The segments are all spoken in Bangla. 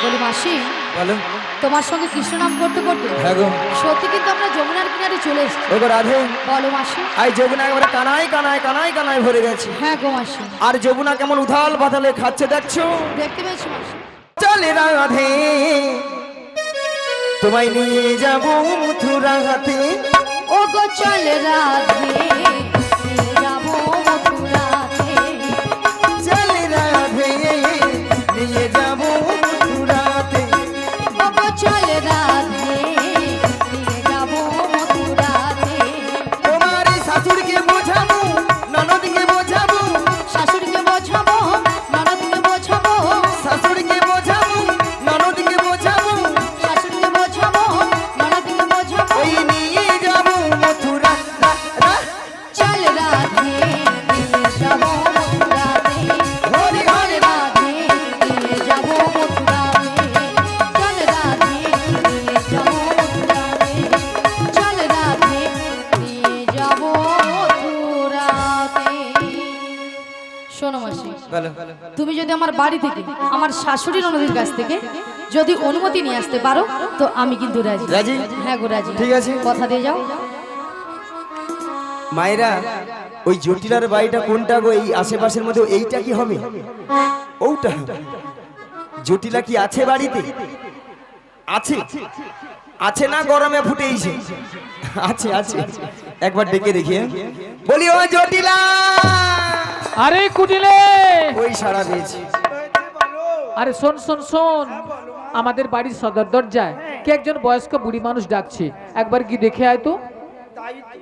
বলি মাসি, বলো। তোমার সঙ্গে কৃষ্ণ নাম করতে করতে হ্যাঁ গো, সত্যি কিন্তু আমরা যমুনার কিনারে চলে এসেছি। ওগো রাধে, বলো মাসি। আই যমুনা একেবারে কানায় কানায় কানায় কানায় ভরে গেছে। হ্যাঁ গো মাসি, আর যমুনা কেমন উথাল পাথালে খাচ্ছে দেখছো। দেখতে পেয়েছি মাসি। চলে রাধে, তোমায় নিয়ে যাবো মথুরা হাতে। ও গো চলে রাধে, নিয়ে যাবো মথুরাতে। চলে রাধে, নিয়ে যাবো মথুরাতে। ও গো চলে রাধে, নিয়ে যাবো মথুরাতে। তোমার শাশুড়িকে বোঝাবো, ননদকে বোঝাবো। শাশুড়িকে বোঝাবো, ননদকে বোঝাবো। শাশুড়িকে বোঝাবো, ননদকে বোঝাবো। শাশুড়িকে বোঝাবো, ননদকে বোঝাবো। ওই নিয়ে যাবো মথুরা। চল রাধে, নিয়ে যাবো মথুরাতে। হরি চল হরি রাধে, নিয়ে যাবো মথুরাতে। চল রাধে, নিয়ে যাবো মথুরাতে। চল রাধে, নিয়ে যাবো মথুরাতে। শোনো মাসি, বলো। তুমি যদি আমার বাড়ি থেকে আমার শাশুড়ি ননদের কাছ থেকে যদি অনুমতি নিয়ে আসতে পারো তো আমি কিন্তু রাজি। রাজি? হ্যাঁ গো রাজি। ঠিক আছে। কথা দিয়ে যাও। মায়েরা, ওই জটিলার বাড়িটা কোনটা গো? এই আশেপাশের মধ্যে এইটা কি হবে? ওটা জটিলা কি আছে বাড়িতে? আছে আছে না গরমে ফুটেইছে? আছে আছে, একবার ডেকে দেখি। বলি ও জটিলা। আরে কুটিলে, ওই সারা দিয়েছে। আরে শোন শোন শোন, আমাদের বাড়ির সদর দরজায় কে একজন বয়স্ক বুড়ি মানুষ ডাকছে, একবার কি দেখে আয় তো। তাই তো,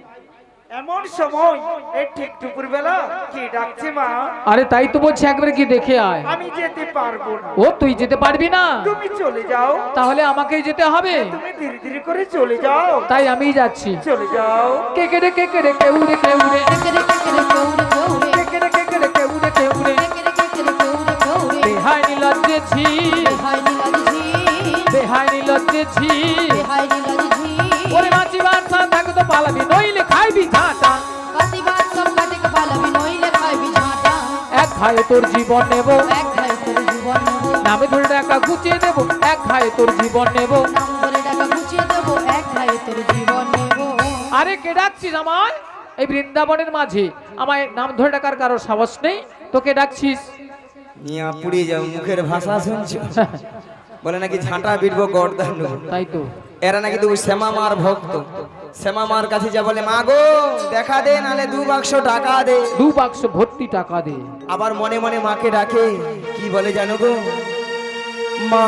এমন সময় এই ঠিক দুপুর বেলা কে ডাকছে মা? আরে তাই তো বলছি, একবার কি দেখে আয়। আমি যেতে পারবো না। ও তুই যেতে পারবি না? তুমি চলে যাও। তাহলে আমাকেই যেতে হবে। তুমি ধীরে ধীরে করে চলে যাও। তাই আমিই যাচ্ছি। চলে যাও। কে কে রে কে কে রে কেউ রে কেউ রে কেকেরে কেকেরে কেউরে কেউরে, কে কে রে কে কে রে কেউ রে কেউ রে কেকেরে কেকেরে কেউরে কেউরে। বেহাই নিলজ্জেছি, বেহাই নীলাজি, বেহাই নিলজ্জেছি। বেহাই নীলাজি। ওরে মাছিবার সাথে থাকো তো পালাবি, নইলে খাইবি ঝাঁটা। বাতিবাদ সব কাটে পালাবি, নইলে খাইবি ঝাঁটা। এক খায়ে তোর জীবন নেব, এক ভাই তোর জীবন নেব, নামে ধরে টাকা গুছিয়ে দেব। এক খায়ে তোর জীবন নেব। নাম ধরে টাকা গুছিয়ে দেবো। এক ভাই তোর জীবন নেব। আরে কে ডাকছিস আমায়? এই বৃন্দাবনের মাঝে আমায় নাম ধরে ডাকার কারো সাহস নেই, তোকে ডাকছিস। নিয়া পুড়িয়ে যাও, মুখের ভাষা শুনছো? বলে নাকি ঝাঁটা বিটবো গর্দান। তাই তো। এরা নাকি তো শ্যামা মার ভক্ত। শ্যামা মার কাছে যা বলে, মা গো দেখা দে, নালে 2 বাক্স টাকা দে। 2 বাক্স ভর্তি টাকা দে। আবার মনে মনে মাকে ডাকে, কি বলে জানো গো? মা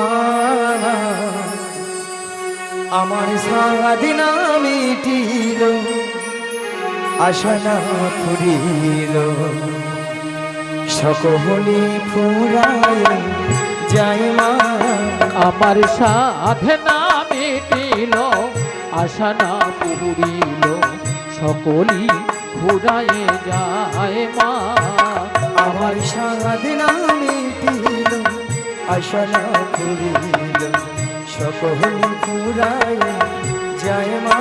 আমার সারাদিন মিটিল, আশা না ফুরিল, সকলে ফুরায় যায় মা। আমার সাধনা মিটিল, আশা না পুরিল, সকলি ঘুরায়ে যায় মা। আমার সারাদিন মিটিল, আশা না ফুরিল, সকলে ফুরায় যায় মা।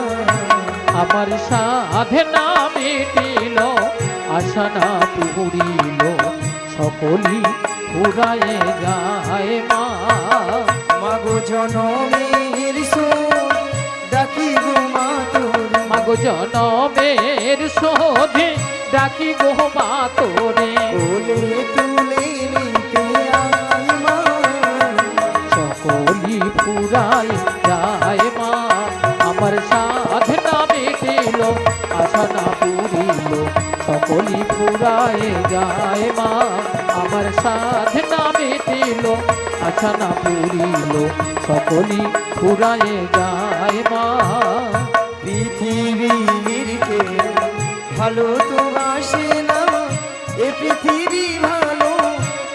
আমার সাধনা মিটিল, আশা না পুরিল, সকলি ঘুরায়ে যায় মা। মাগো জনমের সোর ডাকি গো মা তোর, মাগো জনমের শোধে ডাকি গো মা তোরে। কোলে তুলে নিতে আয় মা। সকলি ফুরাই যায় মা। আমার সাধনা মিটিল, আশা না পুরিল, সকলি ফুরাই যায় মা। আমার সাধনা মিটিল, আশা না পুরিল, সকলি ফুরাই যায় মা। পৃথিবীর কে ভালো তো বাসে না, এ পৃথিবী ভালো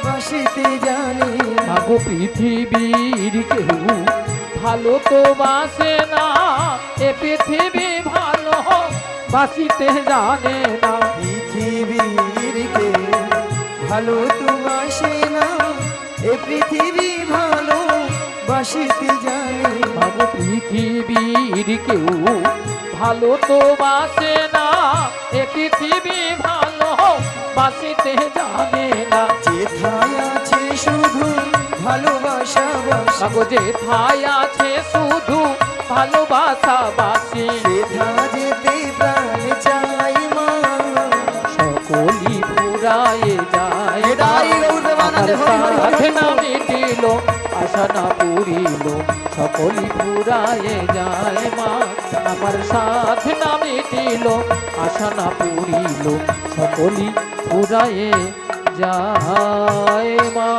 বাসিতে জানে না। মাগো পৃথিবীর কেউ ভালো তো বাসে না, এ পৃথিবী ভালো বাসিতে জানে না। পৃথিবীর কে ভালো তো বাসে না, এ পৃথিবী ভালো বাসিতে জানে না। মাগো পৃথিবীর কেউ ভালো তো বাসে না, এ পৃথিবী ভালো বাসিতে জানে না। যেথায় আছে শুধু ভালোবাসা বাসি মাগো যেথায় আছে শুধু ভালোবাসা বাসি সেথা যেতে প্রাণ চাই মা সকলি ফুরায়ে যায় এদাই গৌর বানালে হরি হরি হরি সাধে না মিটিল আশা না পুরিল সকলি ফুরায়ে যায় মা আমার সাধে না মিটিল আশা না পুরিল সকলি ফুরায়ে যায় মা।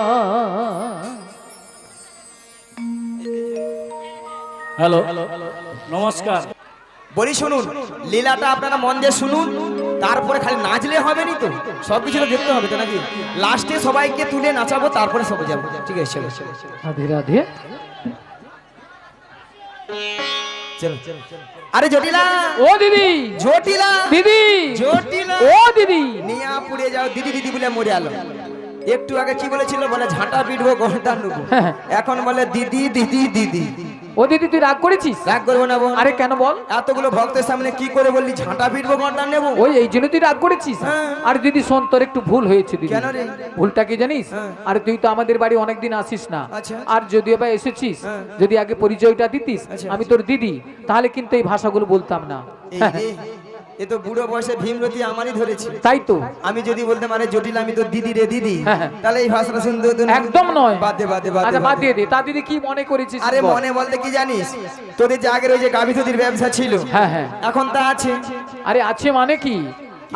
হ্যালো নমস্কার। বলি শুনুন, লীলাটা আপনারা মন দিয়ে শুনুন, তারপরে খালি নাচলে হবে নি তো, সবকিছু তো দেখতে হবে তো নাকি। লাস্টে সবাইকে তুলে নাচাবো, তারপরে সবাই যাবো। ঠিক আছে, চলো রাধে রাধে। চলো। আরে জটিলা, ও দিদি, জটিলা, দিদি, জটিলা, ও দিদি, নিয়া পুড়ে যাও দিদি দিদি বলে মরে আলো। একটু আগে কি বলেছিল, বলে ঝাঁটা পিটবো গর্দান নেবো, এখন বলে দিদি দিদি দিদি। ও দিদি তুই রাগ করেছিস? রাগ করবো না বোন। আরে কেন বল? এতগুলো ভক্তের সামনে কি করে বললি ঝাঁটা পিটবো গর্দান নেবো? ওই এই জন্য তুই রাগ করেছিস? হ্যাঁ। আর দিদি শোন, তোর একটু ভুল হয়েছে দিদি। কেন রে? ভুলটা কি জানিস? হ্যাঁ। আরে তুই তো আমাদের বাড়ি অনেকদিন আসিস না। আচ্ছা। আর যদিও বা এসেছিস, হ্যাঁ। যদি আগে পরিচয়টা দিতিস আচ্ছা। আমি তোর দিদি, তাহলে কিন্তু এই ভাষাগুলো বলতাম না। এই রে, এ তো বুড়ো বয়সে ভীমরতি আমারই ধরেছে। তাই তো। আমি যদি বলতাম আরে জটিল আমি তো দিদি রে দিদি, হ্যাঁ, হ্যাঁ। তাহলে এই ভাষাটা শুনতে হতো না। একদম নয়। বাদে বাদে আচ্ছা বাদ দিয়ে দে। তা দিদি কি মনে করেছিস? আরে বল। মনে বলতে কি জানিস, তোদের যে আগের ওই যে গাভী দুধের ব্যবসা ছিল, হ্যাঁ হ্যাঁ। এখন তা আছে। আরে আছে মানে কি?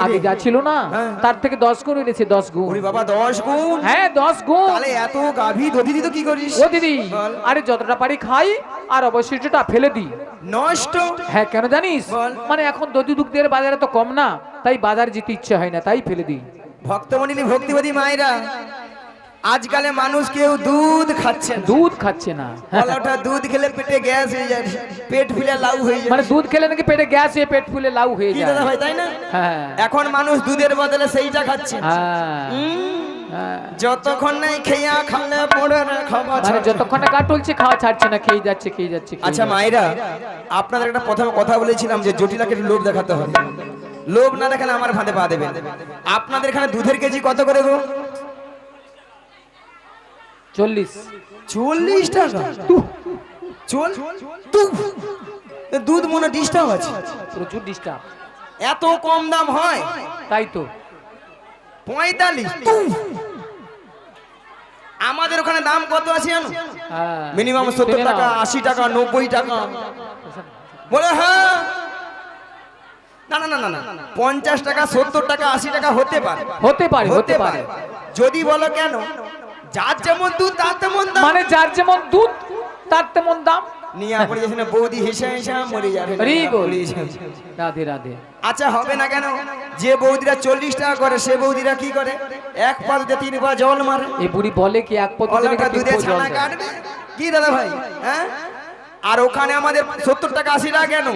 আগে যা ছিল না হ্যাঁ। তার থেকে 10 গুণ বেড়েছে, 10 গুণ। ওরে বাবা 10 গুণ। হ্যাঁ 10 গুণ। তাহলে এত গাভী দধি দিত কি করিস? ও দিদি, বল। আরে যতটা পারি খাই আর অবশিষ্টটা ফেলে দিই। নষ্ট। হ্যাঁ কেন জানিস? বল। মানে এখন দধি দুগ্ধের বাজারে তো কম না, তাই বাজার যেতে ইচ্ছে হয় না, তাই ফেলে দিই। ভক্তমণ্ডলী ভক্তিবাদী মায়েরা, আজকালে মানুষ কেউ দুধ খাচ্ছে না। দুধ খাচ্ছে না। বলা ওঠা দুধ খেলে পেটে গ্যাস হয়ে যায়, পেট ফুলে লাউ হয়ে যায়। মানে দুধ খেলে নাকি পেটে গ্যাস হয়ে পেট ফুলে লাউ হয়ে কি যায়। দাদা ভাই, তাই না? হ্যাঁ এখন মানুষ দুধের বদলে সেইটা খাচ্ছে। হ্যাঁ হ্যাঁ। যতক্ষণ নাই খেয়া খালে পড়ে না খাওয়া মানে ছাড়ছে। যতক্ষণ না কাটলছে খাওয়া ছাড়ছে না, খেয়ে যাচ্ছে খেয়ে যাচ্ছে খেয়ে আচ্ছা যাচ্ছে। মায়েরা, আপনাদের একটা প্রথমে কথা বলেছিলাম যে জটিলাকে একটু লোভ দেখাতে হবে। লোভ না দেখালে আমার ভাঁধে পা দেবেন। আপনাদের এখানে দুধের কেজি কত করে গো? 40। 40 টাকা? দুধ মনে ডিস্টার্ব আছে, প্রচুর ডিস্টার্ব। এত কম দাম হয়? তাই তো। 45। আমাদের ওখানে দাম কত আছে জানো? হ্যাঁ। মিনিমাম 70 শুনে টাকা, নাও। 80 টাকা, 90 টাকা। বলে হ্যাঁ, না না না না না, 50 টাকা, 70 টাকা, 80 টাকা হতে পারে, হতে পারে হতে পারে। যদি বলো কেন, যার যেমন দুধ তার তেমন দাম। মানে যার যেমন দুধ তার তেমন দাম। নিয়ে পড়ে যাচ্ছে না বৌদি, হেসে হেসে মরে যাবে। হরি বল। রাধে রাধে। আচ্ছা হবে না কেন? যে বৌদিরা 40 টাকা করে, সে বৌদিরা কি করে? এক পা দুধে 3 পা জল মারে। এই বুড়ি বলে কি এক পদ্ধতি অলাটা নাকি দুধে তিন পো জল ছানা দেয়। কাটবে কি দাদা ভাই? হ্যাঁ, আর ওখানে আমাদের 70 টাকা 80 টাকা কেন?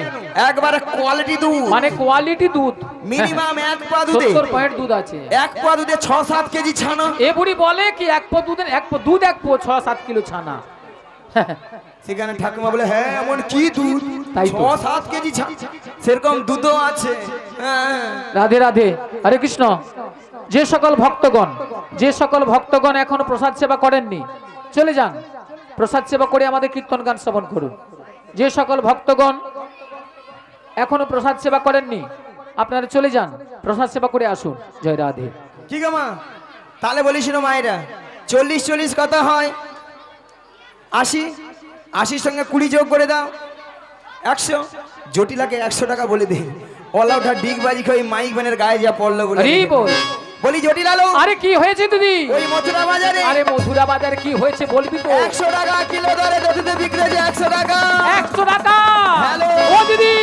একবারে কোয়ালিটি দুধ, মানে কোয়ালিটি দুধ। মিনিমাম এক পা দুধে 70 পয়েন্ট দুধ আছে। এক পা দুধে 6-7 কেজি ছানা। এ বুড়ি বলে কি এক পো দুধের এক পো দুধ, এক পো 6-7 কিলো ছানা। সেখানে ঠাকুমা বলে হ্যাঁ এমন কি দুধ, তাই তো। 6-7 কেজি ছানা। সেরকম দুধও আছে। হ্যাঁ। রাধে রাধে। হরে কৃষ্ণ। যে সকল ভক্তগণ এখনো প্রসাদ সেবা করেননি, চলে যান, প্রসাদ সেবা করে আমাদের কীর্তন গান শ্রবণ করুন। যে সকল ভক্তগণ এখনো প্রসাদ সেবা করেননি, আপনারা চলে যান, প্রসাদ সেবা করে আসুন। জয় রাধে। কি গো মা, তাহলে বলিস না মায়েরা, 40 কত হয়? 80, 80 সঙ্গে 20 যোগ করে দাও, 100। জটিলাকে 100 টাকা বলে দে। অলা ওঠা ডিগবাজি খেয়ে মাইক ভ্যানের গায়ে যা পড়লো বলে। হরি বল। বলি জটিল আলো, আরে কি হয়েছে দিদি? ওই মথুরা বাজারে আরে মথুরা বাজারে কি হয়েছে বলবি তো? 100 টাকা কিলো দরে দুধে বিক্রি হচ্ছে। 100 টাকা। 100 টাকা? হ্যালো। ও দিদি,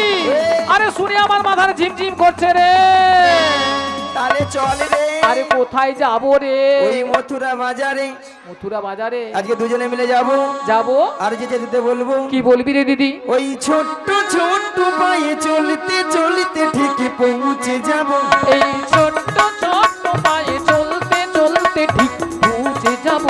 আরে শুনে আমার মাথার ঝিমঝিম করছে রে। তাহলে চল রে। আরে কোথায় যাবো রে? ওই মথুরা বাজারে মথুরা বাজারে আজকে দুজনে মিলে যাব। যাবো। আর যেতে যেতে বলবো, কি বলবি রে দিদি? ওই ছোট্ট ছোট্ট পায়ে চলতে চলতে ঠিক পৌঁছে যাব। এই ছোট্ট ছোট্ট পায়ে চলতে চলতে ঠিক পৌঁছে যাব।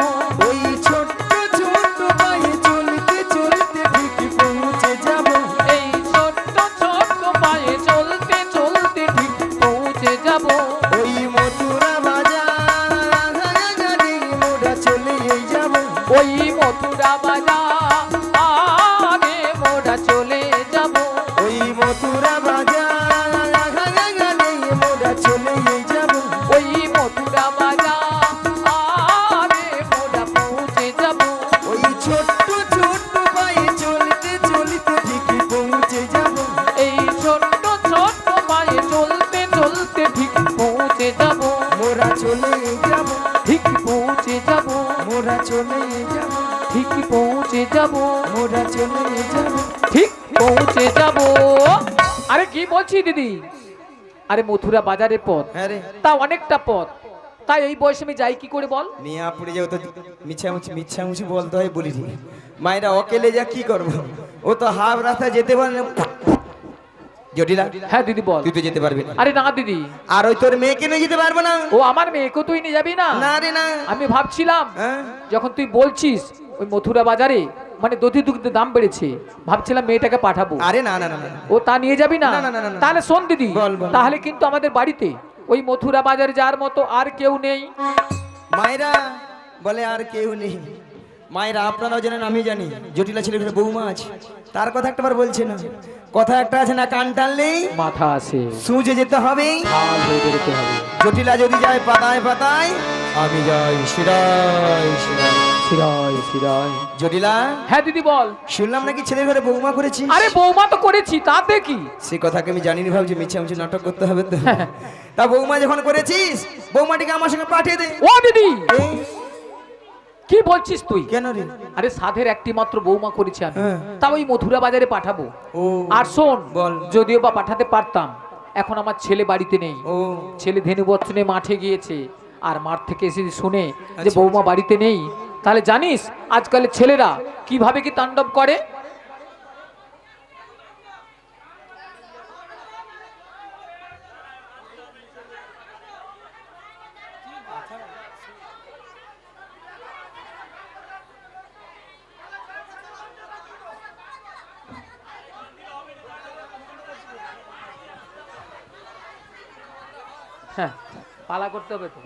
ওই ছোট্ট ছোট্ট পায়ে চলতে চলতে ঠিক পৌঁছে যাব। এই ছোট্ট ছোট্ট পায়ে চলতে চলতে ঠিক পৌঁছে যাব। ওই মথুরা বাজারে মোরা চলে যাব। ওই মথুরা বাজারে মোরা চলে যাব, ওই মথুরা বাজারে মোরা চলে যাব, ওই মথুরা বাজারে মোরা পৌঁছে যাব, ওই ছোট্ট ছোট্ট পায়ে চলতে চলতে ঠিকই পৌঁছে যাব, এই ছোট্ট ছোট্ট পায়ে চলতে চলতে ঠিক পৌঁছে যাব, মোরা চলে যাব, ঠিক পৌঁছে যাব, মোরা চলে যাব, ঠিক পৌঁছে যাব, মোরা চলে যাব। ঠিক পৌঁছে যাব। আরে কি বলছি দিদি, আরে মথুরা বাজারের পথ হ্যাঁ রে, তা অনেকটা পথ, তাই এই বয়সে আমি যাই কি করে বল? মিয়াপুরে যাও তো মিছামুছি বলতে হয় বলি নি। মায়েরা অকেলে যা কি করবো, ও তো হাফ রাস্তা যেতে পারে না। জটিলা, হ্যাঁ দিদি বল। তুই তো যেতে পারবি না। আরে না দিদি, আর ওই তোর মেয়েকে নিয়ে যেতে পারবো না। ও আমার মেয়েকে তুই নিয়ে যাবি না? না রে না। আমি ভাবছিলাম হ্যাঁ? যখন তুই বলছিস ওই মথুরা বাজারে মানে দধি দুগ্ধের দাম বেড়েছে, ভাবছিলাম মেয়েটাকে পাঠাবো। আরে না না না না। ও তা নিয়ে যাবি না? না, না, না, না, না। তাহলে শোন দিদি, বল, বল। তাহলে কিন্তু আমাদের বাড়িতে ওই মথুরা বাজারে যাওয়ার মতো আর কেউ নেই। মায়েরা বলে আর কেউ নেই। মায়েরা আপনারাও জানেন, আমি জানি, জটিলা ছেলে ঘরে বৌমা আছে। তার কথা একটাবার বলছে না, কথা একটা আছে না, কান টানলেই মাথা আসে, সুজে যেতে হবে। হাল হয়ে বেরোতে হবে। জটিলা যদি যায় পাতায় পাতায়, আমি যাই শিরায় শিরায়। শিরায় শিরায়। জটিলা, হ্যাঁ দিদি বল। শুনলাম নাকি ছেলের ঘরে বৌমা করেছি। আরে বৌমা তো করেছি, তাতে কি? সে কথাকে আমি জানিনি, ভাবছি মিছামিছি নাটক করতে হবে তো। তা বৌমা যখন করেছিস, বৌমাটিকে আমার সঙ্গে পাঠিয়ে দে। ও দিদি, এই, কি বলছিস তুই? কেন রে? আরে সাধের একটি মাত্র বৌমা করেছি আমি, হ্যাঁ। তা ওই মথুরা বাজারে পাঠাবো। ও আর শোন, বল। যদিও বা পাঠাতে পারতাম, এখন আমার ছেলে বাড়িতে নেই। ও ছেলে ধেনু বচ্চনে মাঠে গিয়েছে, আর মাঠ থেকে এসে শুনে যে আচ্ছা। বৌমা বাড়িতে নেই, তাহলে জানিস আজকালের ছেলেরা কিভাবে কি তাণ্ডব করে। হ্যাঁ, পালা করতে হবে তো।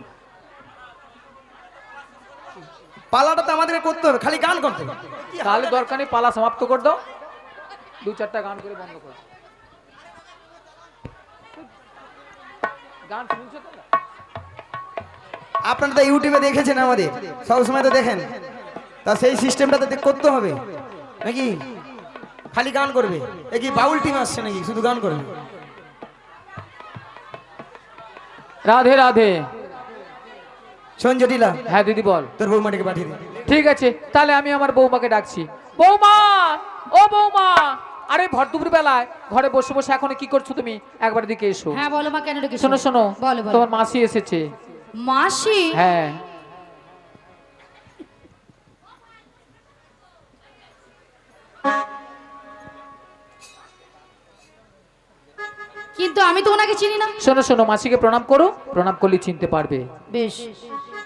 পালাটা তো আমাদেরকে করতে হবে, খালি গান করতে হবে। তাহলে দরকার নেই, পালা সমাপ্ত করে দাও, দু চারটা গান করে বন্ধ করো। গান শুনছো তো? আপনারা তো ইউটিউবে দেখেছেন, আমাদের সবসময় তো দেখেন, তা সেই সিস্টেমটা তো করতে হবে নাকি? খালি গান করবে? এ কি বাউল টিম আসছে নাকি শুধু গান করবে? রাধে রাধে। শোন জটিলা, হ্যাঁ দিদি বল। তোর বৌমাটিকে পাঠিয়ে দে। ঠিক আছে, তাহলে আমি আমার বৌমাকে ডাকছি। বৌমা, ও বৌমা, আরে ভর দুপুর বেলায় ঘরে বসে বসে এখন কি করছো তুমি? একবার দিকে এসো। হ্যাঁ বলো মা, কেন ডেকেছো? শোনো শোনো, বলো বলো। তোমার মাসি এসেছে। মাসি? হ্যাঁ। কিন্তু আমি তো ওনাকে চিনি না। শোনো শোনো, মাসিকে প্রণাম করো, প্রণাম করলে চিনতে পারবে। বেশ।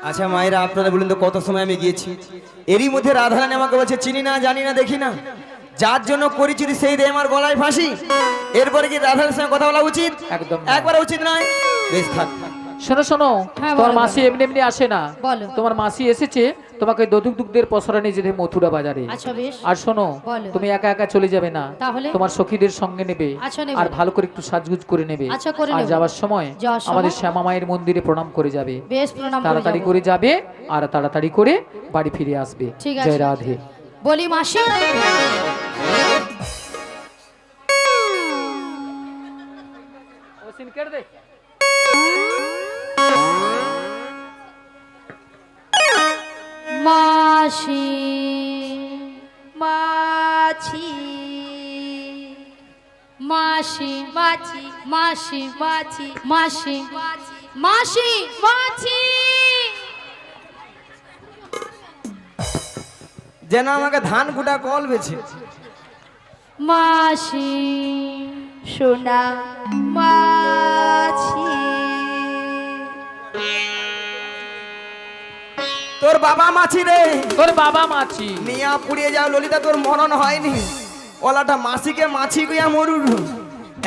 আচ্ছা মায়েরা, আপনারা বলুন তো কত সময় আমি গিয়েছি, এরই মধ্যে রাধারানী আমাকে বলছে চিনি না, জানি না, দেখি না। যার জন্য করেছি সেই দেয় আমার গলায় ফাঁসি। এরপরে কি রাধার সঙ্গে কথা বলা উচিত? একদম না। একবার উচিত নয়। বেশ থাক। শোনো শোনো, হ্যাঁ, তোমার বলো, মাসি এমনি এমনি আসে না। বলো। তোমার মাসি এসেছে তোমাকে দধুক দুগ্ধের পসরা নিয়ে যেতে মথুরা বাজারে। আচ্ছা বেশ। আর শোনো, বলো। তুমি একা একা চলে যাবে না, তাহলে? তোমার সখীদের সঙ্গে নেবে। আচ্ছা, নেব। আর ভালো করে একটু সাজগুজ করে নেবে। আচ্ছা, করে আর নেব। যাওয়ার সময় যাওয়ার সময়? আমাদের শ্যামা মায়ের মন্দিরে প্রণাম করে যাবে। বেশ, প্রণাম করে তাড়াতাড়ি যাবো। করে যাবে আর তাড়াতাড়ি করে বাড়ি ফিরে আসবে। ঠিক আছে। জয় রাধে। বলি মাসি, মাসি মাছি মাসি মাছি মাসি মাছি মাসি মাসি মাছি। যেন আমাকে ধান কুটা কল বেছে। মাসি সোনা মাছি। তোর বাবা মাছি রে, তোর বাবা মাছি। মিয়া পুড়িয়ে যাও ললিতা, তোর মরণ হয়নি। ওলাটা মাসিকে মাছি গিয়া মরুর,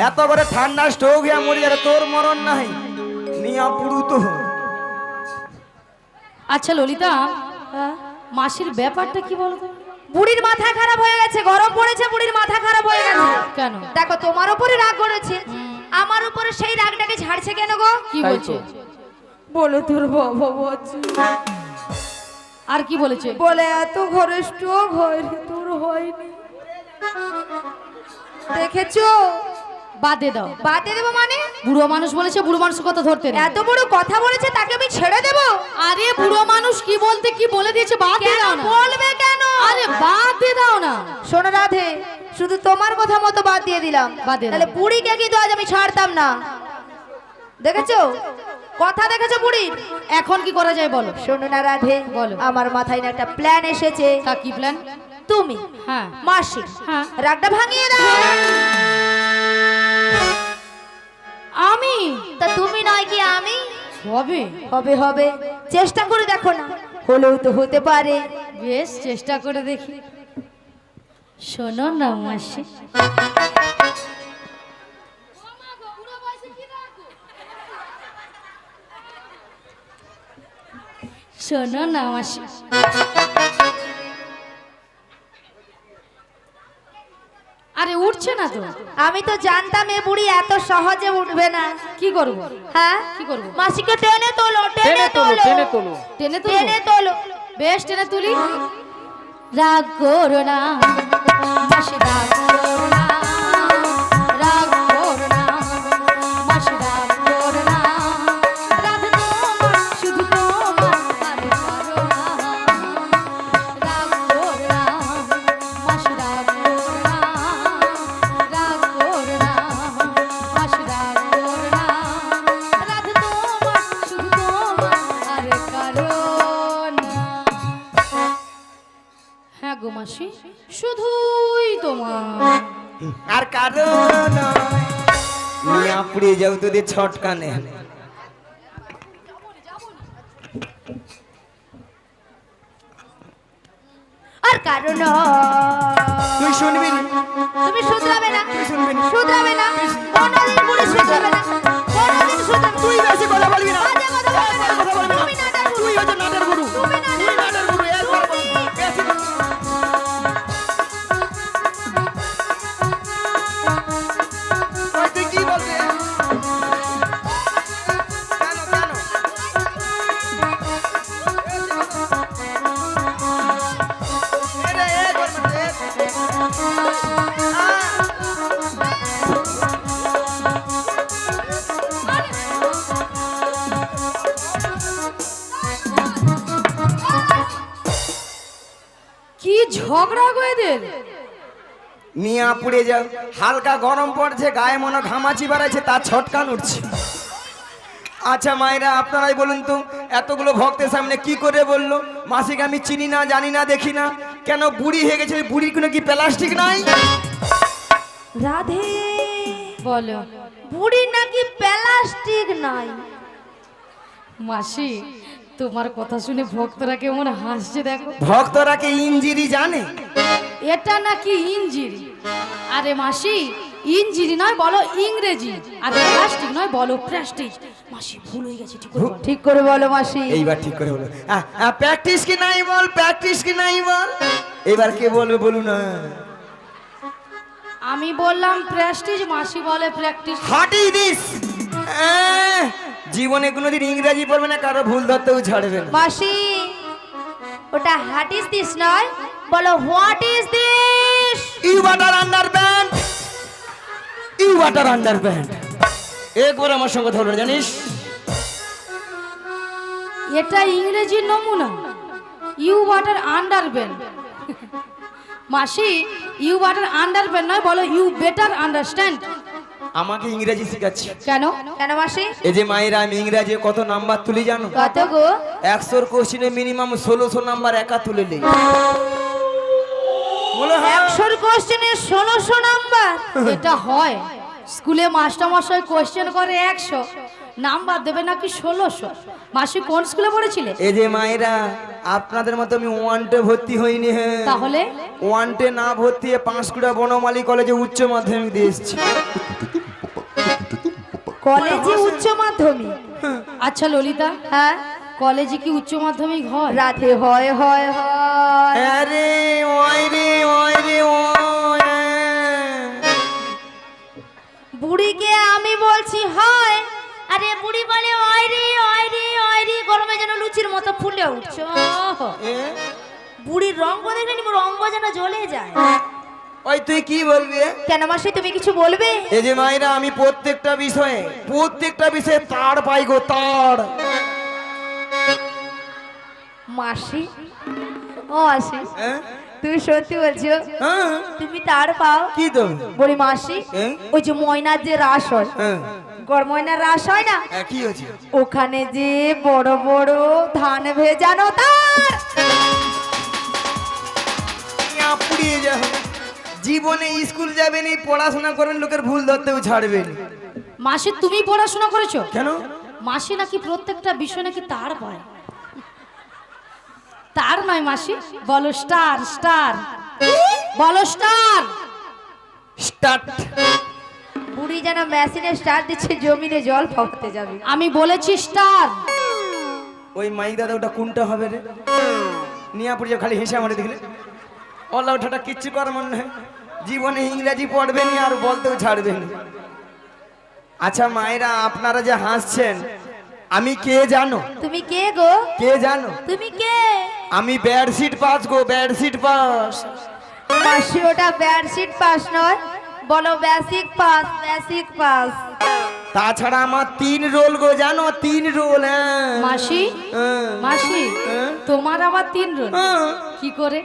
এত করে ঠান্ডা স্ট্রোক হইয়া মরে যাবে, তোর মরণ নাই। মিয়া পুরু তো আচ্ছা ললিতা, মাসির ব্যাপারটা কি বলো তো? বুড়ির মাথা খারাপ হয়ে গেছে, গরম পড়েছে, বুড়ির মাথা খারাপ হয়ে গেছে। কেন? দেখো তোমার উপরে রাগ করেছে, আমার উপরে সেই রাগটাকে ঝাড়ছে কেন গো? কি তাই বলছে? তো। বলে তোর বাবা বলছে, আর কি বলেছে? বলে এত ঘরে স্ট্রোক হয় রে, তোর হয়নি। দেখেছো? বাদে দাও। বাদে দেবো মানে? বুড়ো মানুষ বলেছে, বুড়ো মানুষের কথা ধরতে নেই। এত বড় কথা বলেছে, তাকে আমি ছেড়ে দেবো? আরে বুড়ো মানুষ কি বলতে কি বলে দিয়েছে, বাদ দিয়ে কেন দাও না। বলবে কেন? আরে বাদ দিয়ে দাও না। শোনো রাধে, শুধু তোমার কথা মতো বাদ দিয়ে দিলাম, বাদ দিয়ে তাহলে দাও। বুড়িকে কিন্তু আজ আমি ছাড়তাম না। দেখেছো কথা, দেখেছো বুড়ির? এখন কি করা যায় বলো? শোনো না রাধে, বলো। আমার মাথায় না একটা প্ল্যান এসেছে। তা কি প্ল্যান? তুমি হ্যাঁ মাসি হ্যাঁ। রাগটা ভাঙিয়ে দাও। আমি? তা তুমি নয় কি আমি? হবে। হবে হবে, চেষ্টা করে দেখো না, হলেও তো হতে পারে। বেশ, চেষ্টা করে দেখি। শোনো না মাসি, শোনো না মাসি, আরে উঠছে না তো। আমি তো জানতাম এ বুড়ি এত সহজে উঠবে না। কি করবো? হ্যাঁ কি করবো? মাসিকে টেনে তোলো, টেনে টেনে তোলো, তোলো, টেনে তোলো। টেনে টেনে তুলবো? তোলো। বেশ, টেনে তুলি। রাগ করো না মাসি, রাগ করো না, রাগ করো না মাসি, রাগ করো না। রাগ তোমার, শুধু তোমার, আরে করো না। রাগ করো না মাসি, রাগ করো না, রাগ করো না মাসি, রাগ করো না। রাগ তোমার, শুধু তোমার, আরে করো না। হ্যাঁ গো মাসি, শুধুই তোমার। আর কারণ মিয়া পুড়ে যাও তোদের ছটকানে। আর কারণ তুই শুনবি না? তুমি শুধরাবে না, শুনবি না? শুধরাবে না, কোনোদিন বুড়ি শুধরাবে না, কোনোদিন শুধরাবে না। তুই বেশি কথা বলবি না। বাজে কথা বলবে না। কথা বলবি না। তুমি নাটের বুড়ি। তুই হচ্ছে নাটের গুরু। তুমি নাটের তুই নাটের গুরু, একবার বল। বেশি কথা। ওই তুই কি বলবি? কেন, কেন? এ রে, এ করবে রে। কি ঝগড়া গো এদের? মিয়া পুড়ে যাও, হালকা গরম পড়ছে, গায়ে মনে ঘামাচি বাড়াচ্ছে, তার ছটকান উঠছে। আচ্ছা মায়েরা, আপনারাই বলুন তো, এতগুলো ভক্তের সামনে কি করে বললো মাসিকে আমি চিনি না, জানি না, দেখি না? কেন বুড়ি হয়ে গেছে? বুড়ির কোনো কি প্লাস্টিক নাই? রাধে, বলো বুড়ি নাকি প্লাস্টিক নাই? মাসি, তোমার কথা শুনে ভক্তরা কেমন হাসছে দেখো। ভক্তরা কি ইঞ্জিরি জানে? এটা নাকি ইঞ্জিরি? আরে মাসি, ইঞ্জিরি নয় বলো ইংরেজি, আর প্লাস্টিক নয় বলো প্রেস্টিজ। মাসি ভুল হয়ে গেছে, ঠিক করে বলো। ঠিক করে বলো মাসি। এইবার ঠিক করে বলো। প্র্যাকটিস কি নাই বল, প্র্যাকটিস কি নাই বল। এবার কে বলবে বলুন না। আমি বললাম প্রেস্টিজ, মাসি বলে প্র্যাকটিস। What is this? জীবনে কোনোদিন ইংরেজি পড়বে না, কারো ভুল ধরতেও ছাড়বে না। মাসি, ওটা হোয়াট ইজ দিস নয়, বলো what is this. You water underpant, you water underpant. একবার আমার সঙ্গে কথা বলবে জানিস? এটা ইংরেজি নমুনা, ইউ ওয়াটার আন্ডারবেন। মাসি, ইউ ওয়াটার আন্ডারবেন নয় বলো ইউ বেটার আন্ডারস্ট্যান্ড। আমাকে ইংরেজি শেখাচ্ছি কেন? কেন মাসি? এই যে মায়েরা, আমি ইংরেজি কত নাম্বার তুলি জানো? কত গো? 100 কোশ্চিনে মিনিমাম 1600 নাম্বার একা তুলে নেই। বলো হ্যাঁ। 100 কোশ্চেনে 1600 নাম্বার? এটা হয়, স্কুলে মাস্টারমশাই কোশ্চেন করে 100, নাম্বার দেবে নাকি 1600। মাসি কোন স্কুলে পড়েছিলে? এই যে মায়েরা, আপনাদের মতো আমি ওয়ান্টে ভর্তি হইনি। হ্যাঁ, তাহলে ওয়ান্টে না ভর্তি হয়ে পাঁশকুড়া বনমালী কলেজে উচ্চ মাধ্যমিক দিয়ে এসেছি। কলেজে উচ্চ মাধ্যমিক? আচ্ছা ললিতা, হ্যাঁ, কলেজে কি উচ্চ মাধ্যমিক হয়? রাধে হয় হয় হয়। আরে ওই রে ওই রে ওই। বুড়িকে আমি বলছি হয়, আরে বুড়ি বলে ওই রে ওই রে ওই রে, গরমে যেন লুচির মতো ফুলে উঠছো। এ? বুড়ির রঙ দেখলে মোর অঙ্গ যেন জ্বলে যায়। ওই তুই কি বলবি? কেন মাসি তুমি কিছু বলবে? এই যে মায়েরা, আমি প্রত্যেকটা বিষয়ে তার পাই গো, তার। মাসি, ও মাসি হ্যাঁ? তুমি সত্যি বলছো হ্যাঁ। তুমি তার পাও? কি তো? বলি মাসি, হ্যাঁ? ওই যে ময়নার যে রাস হয়, হ্যাঁ। গড় ময়নার রাস হয় না, হ্যাঁ, কি হয়েছে? ওখানে যে বড় বড় ধান ভেজানো তার। ইয়া পুড়িয়ে যা। জীবনে স্কুল যাবেন, এই পড়াশোনা করবেন, লোকের ভুল ধরতেও ছাড়বেন। মাসি তুমি পড়াশোনা করেছো? কেন? মাসি নাকি প্রত্যেকটা বিষয় নাকি তার পায়। তার নয় মাসি, বলো স্টার, স্টার বলো স্টার। স্টার্ট। বুড়ি যেন মেশিনে স্টার্ট দিচ্ছে, জমিনে জল ফোটাতে যাবে। আমি বলেছি স্টার। ওই মাইক দাদা, ওটা কোনটা হবে রে? নিয়া পড়ে খালি হেসে আমারে দেখলে। ওলা ওঠাটা কিচ্ছু করার মনে হয়। জীবনে ইংরেজি পড়বেন আর বলতেও ছাড়বেন। আচ্ছা মায়েরা, আপনারা যে হাসছেন, আমি কে জানো? তুমি কে গো? কে জানো? তুমি কে? আমি বেডশিট পাস গো, বেডশিট পাস। মাসি ওটা বেডশিট পাস নয়, বলো বেসিক পাস, বেসিক পাস। তাছাড়া আমার 3 রোল গো, জানো? 3 রোল। হ্যাঁ মাসি, হ্যাঁ। মাসি হ্যাঁ। তোমার আবার 3 রোল হ্যাঁ। কি করে?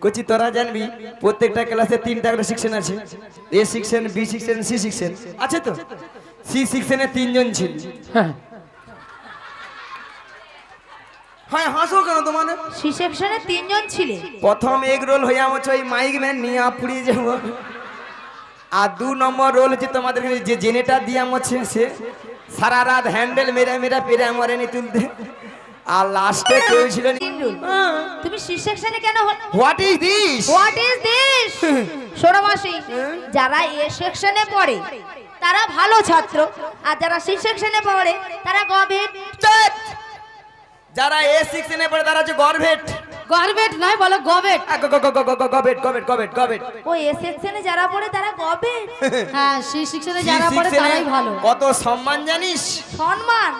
কচি তোরা জানবি, প্রত্যেকটা ক্লাসে 3টা করে সেকশন আছে। A section, B section, C section আছে। তো সি সেকশনে 3 জন ছিল। হ্যাঁ, হ্যাঁ, হাসো কেন তোমার? সি সেকশনে 3 জন ছিলে। প্রথম এক রোল হয়ে আমার ওই মাইক ম্যান নিয়ে পুড়িয়ে যাব। আর 2 নম্বর রোল হচ্ছে তোমাদের যে জেনেটার দিয়ে আমার সে সারা রাত হ্যান্ডেল মেরা মেরা পেরে আমারে তুলতে। আর লাস্টে কেউ ছিল। 3 রুল। তুমি সি সেকশনে কেন হলো? What is this? What is this? শোনো মাসি, যারা এ সেকশনে পড়ে তারা ভালো ছাত্র, আর যারা সি সেকশনে পড়ে তারা গবেট। যারা এ সেকশনে পড়ে তারা হচ্ছে গর্ভেট। গভর্নমেন্ট নয়, বলো গভর্নমেন্ট। গবেট গবেট গবেট গবেট। ও এ সেকশনে যারা পড়ে তারা গবেট। হ্যাঁ, সি সেকশনে যারা পড়ে তারাই ভালো। কত সম্মান জানিস? সম্মান?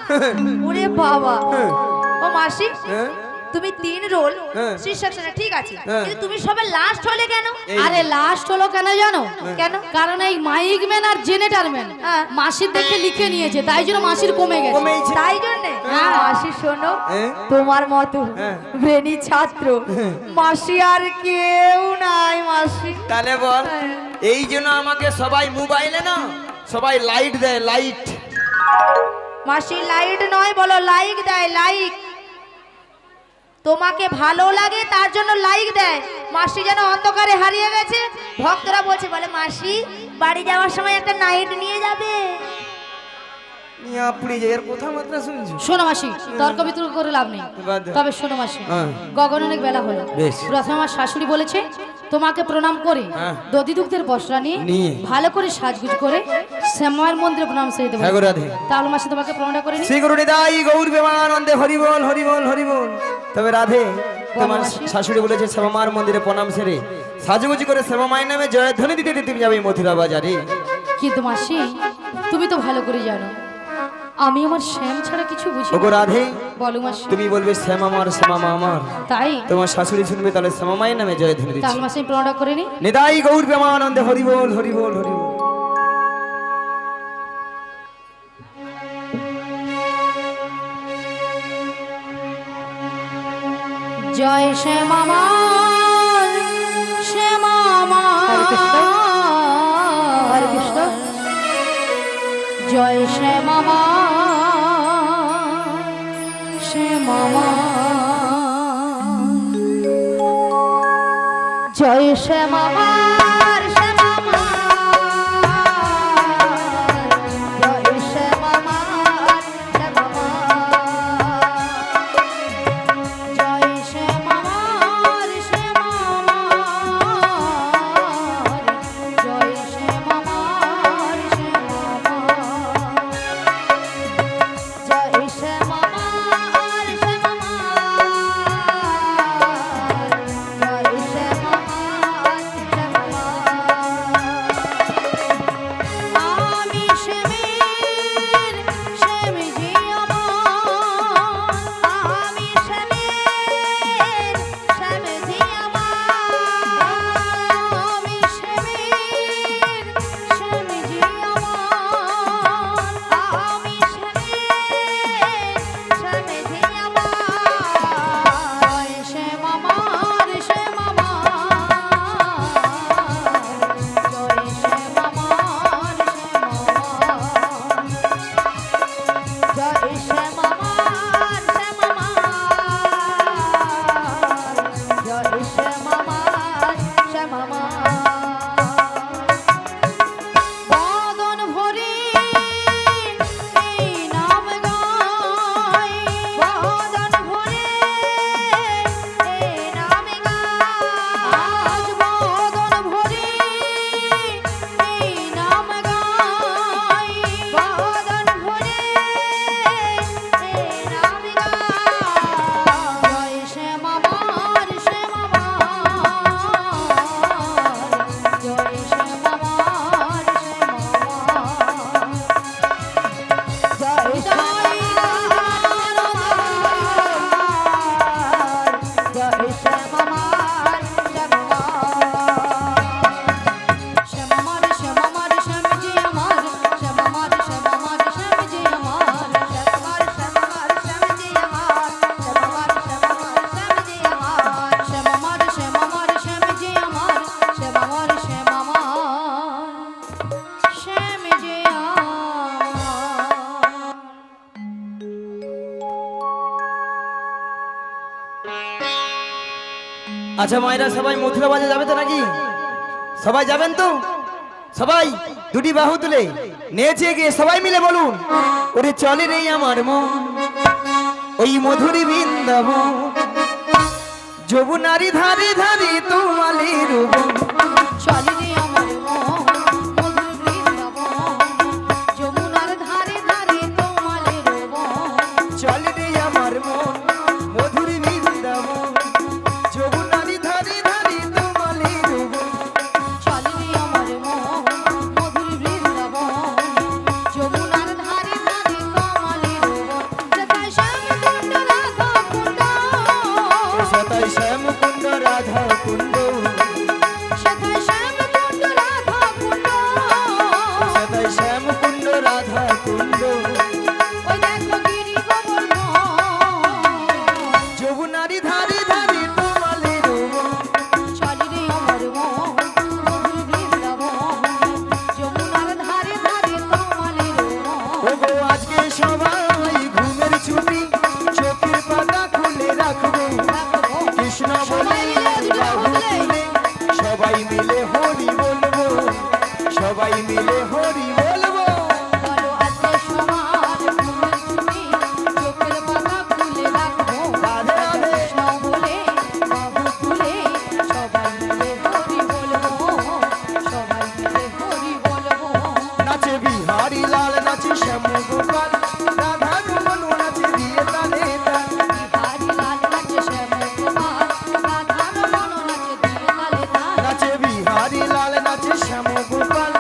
ওরে বাবা। ও মাসি, তুমি 3 রোল হ্যাঁ। সি সেকশনে, ঠিক আছে, হ্যাঁ। কিন্তু তুমি সবে লাস্ট হলে কেন? আরে লাস্ট হলো কেন জানো? কেন? কারণ এই মাইক ম্যান আর জেনেটার ম্যান মাসির দেখে লিখে নিয়েছে, তাই জন্য মাসির কমে গেছে। কমেইছে। তাই জন্য হ্যাঁ। মাসি শোনো, হ্যাঁ। তোমার মতো হ্যাঁ। ব্রেনি ছাত্র মাসি আর কেউ নাই মাসি। তাহলে বল, এই জন্য আমাকে সবাই মোবাইলে না সবাই লাইট দেয়, লাইট। মাসি লাইট নয়, বলো লাইক দেয়, লাইক। তোমাকে ভালো লাগে তার জন্য লাইক দেয়। মাসি যেন অন্ধকারে হারিয়ে গেছে, ভক্তরা বলছে, বলে মাসি বাড়ি যাওয়ার সময় একটা নাইট নিয়ে যাবে। আপনি যে এর কথা মাত্রা শুনছো? শোনো মাসি, তর্ক বিতর্ক করে লাভ নেই। বাদ দাও। তবে শোনো মাসি, হ্যাঁ। গগন অনেক বেলা হলো। বেশ। প্রথমে আমার শাশুড়ি বলেছে তোমাকে প্রণাম করে হ্যাঁ। দধি দুগ্ধের বস্ত্র নিয়ে ভালো করে সাজগুজ করে শ্যামায়ের মন্দিরে প্রণাম সেরে দেবো। হ্যাঁ গো রাধে। তাহলে মাসি তোমাকে প্রণামটা করে নি। শ্রী গুরু নিতাই গৌর প্রেমানন্দে হরি বল হরি বল হরি বল। তবে রাধে, তোমার মাসি। শাশুড়ি বলেছে শ্যামার মন্দিরে প্রণাম সেরে সাজুগুজি করে শ্যামা মায়ের নামে জয়ধ্বনি দিতে দিতে তুমি যাবে মথুরা বাজারে। কিন্তু মাসি তুমি তো ভালো করে জানো আমি আমার শ্যাম ছাড়া কিছু বুঝি ওগো না। রাধে, বলো মাসি। তুমি বলবে শ্যামা আমার, শ্যামা মা আমার। তাই তোমার শাশুড়ি শুনবে, তাহলে শ্যামা মায়ের নামে জয়ধ্বনি দিচ্ছে। তাহলে মাসি আমি প্রণামটা করে নি। নিতাই গৌর প্রেমানন্দে হরি বল হরি বল হরি বল। জয় শ্যামা মা, শ্যামা মা। হরে কৃষ্ণ, হরে কৃষ্ণ। জয় শ্যামা মা, শ্যামা মা। জয় শ্যামা মার, শ্যামা মার, জয় শ্যামা মার, শ্যামা মার। জয় শ্যামা মার, শ্যামা মার। জয় শ্যামা মার, শ্যামা মার। জয় শ্যামা মার, আচ্ছা মায়েরা সবাই মথুরা বাজে যাবে তো নাকি? সবাই যাবেন তো? সবাই দুটি বাহু তুলে নেচে গিয়ে সবাই মিলে বলুন, ওরে চলে রে আমার মন ওই মধুরী বৃন্দাবন, যমুনারি ধারে ধারে তোমালি রূপ। চলে রে আমার মন মধুর বৃন্দাবন, যমুনার ধারে ধারে তোমালে রোবন। চলে রে আমার মন মধুরী বৃন্দাবন, যমুনারি ধারে ধারে তোমালি রূপ। চলে রে আমার মন মধুর বৃন্দাবন, যমুনার ধারে ধারে তোমালে রোবন। যথায় শ্যাম কুণ্ড রাধা কুণ্ড, সতাই শ্যাম কুণ্ড রাধা কুণ্ড, যথায় শ্যাম কুণ্ড রাধা কুণ্ড। সতাই শ্যাম কুণ্ড রাধা কুণ্ড, ওই দেখো গিরি গোবর্ধন, যমুনারি ধারে ধারে তোমালি রূপ। চলে রে আমার মন মধুর বৃন্দাবন, যমুনার ধারে ধারে তোমালে রোবন। ওগো আজকে সবাই ঘুমের ছুটি, চোখের পাতা খুলে রাখবো, কৃষ্ণ বলে বাহু তুলে সবাই মিলে হরি বলবো, সবাই মিলে হরি বলবো। বলো আজকে সবার ঘুমের ছুটি, চোখের পাতা খুলে রাখবো, রাধে রাধে। কৃষ্ণ বলে বাহু তুলে সবাই মিলে হরি বলবো, সবাই মিলে হরি বলবো। নাচে বিহারি লাল, নাচে শ্যাম গোপাল, রাধা রমন নাচে দিয়ে তালে তাল। বিহারি লাল নাচে শ্যাম গোপাল, রাধা রমন নাচে দিয়ে তালে তাল। নাচে বিহারি লাল, নাচে শ্যাম গোপাল,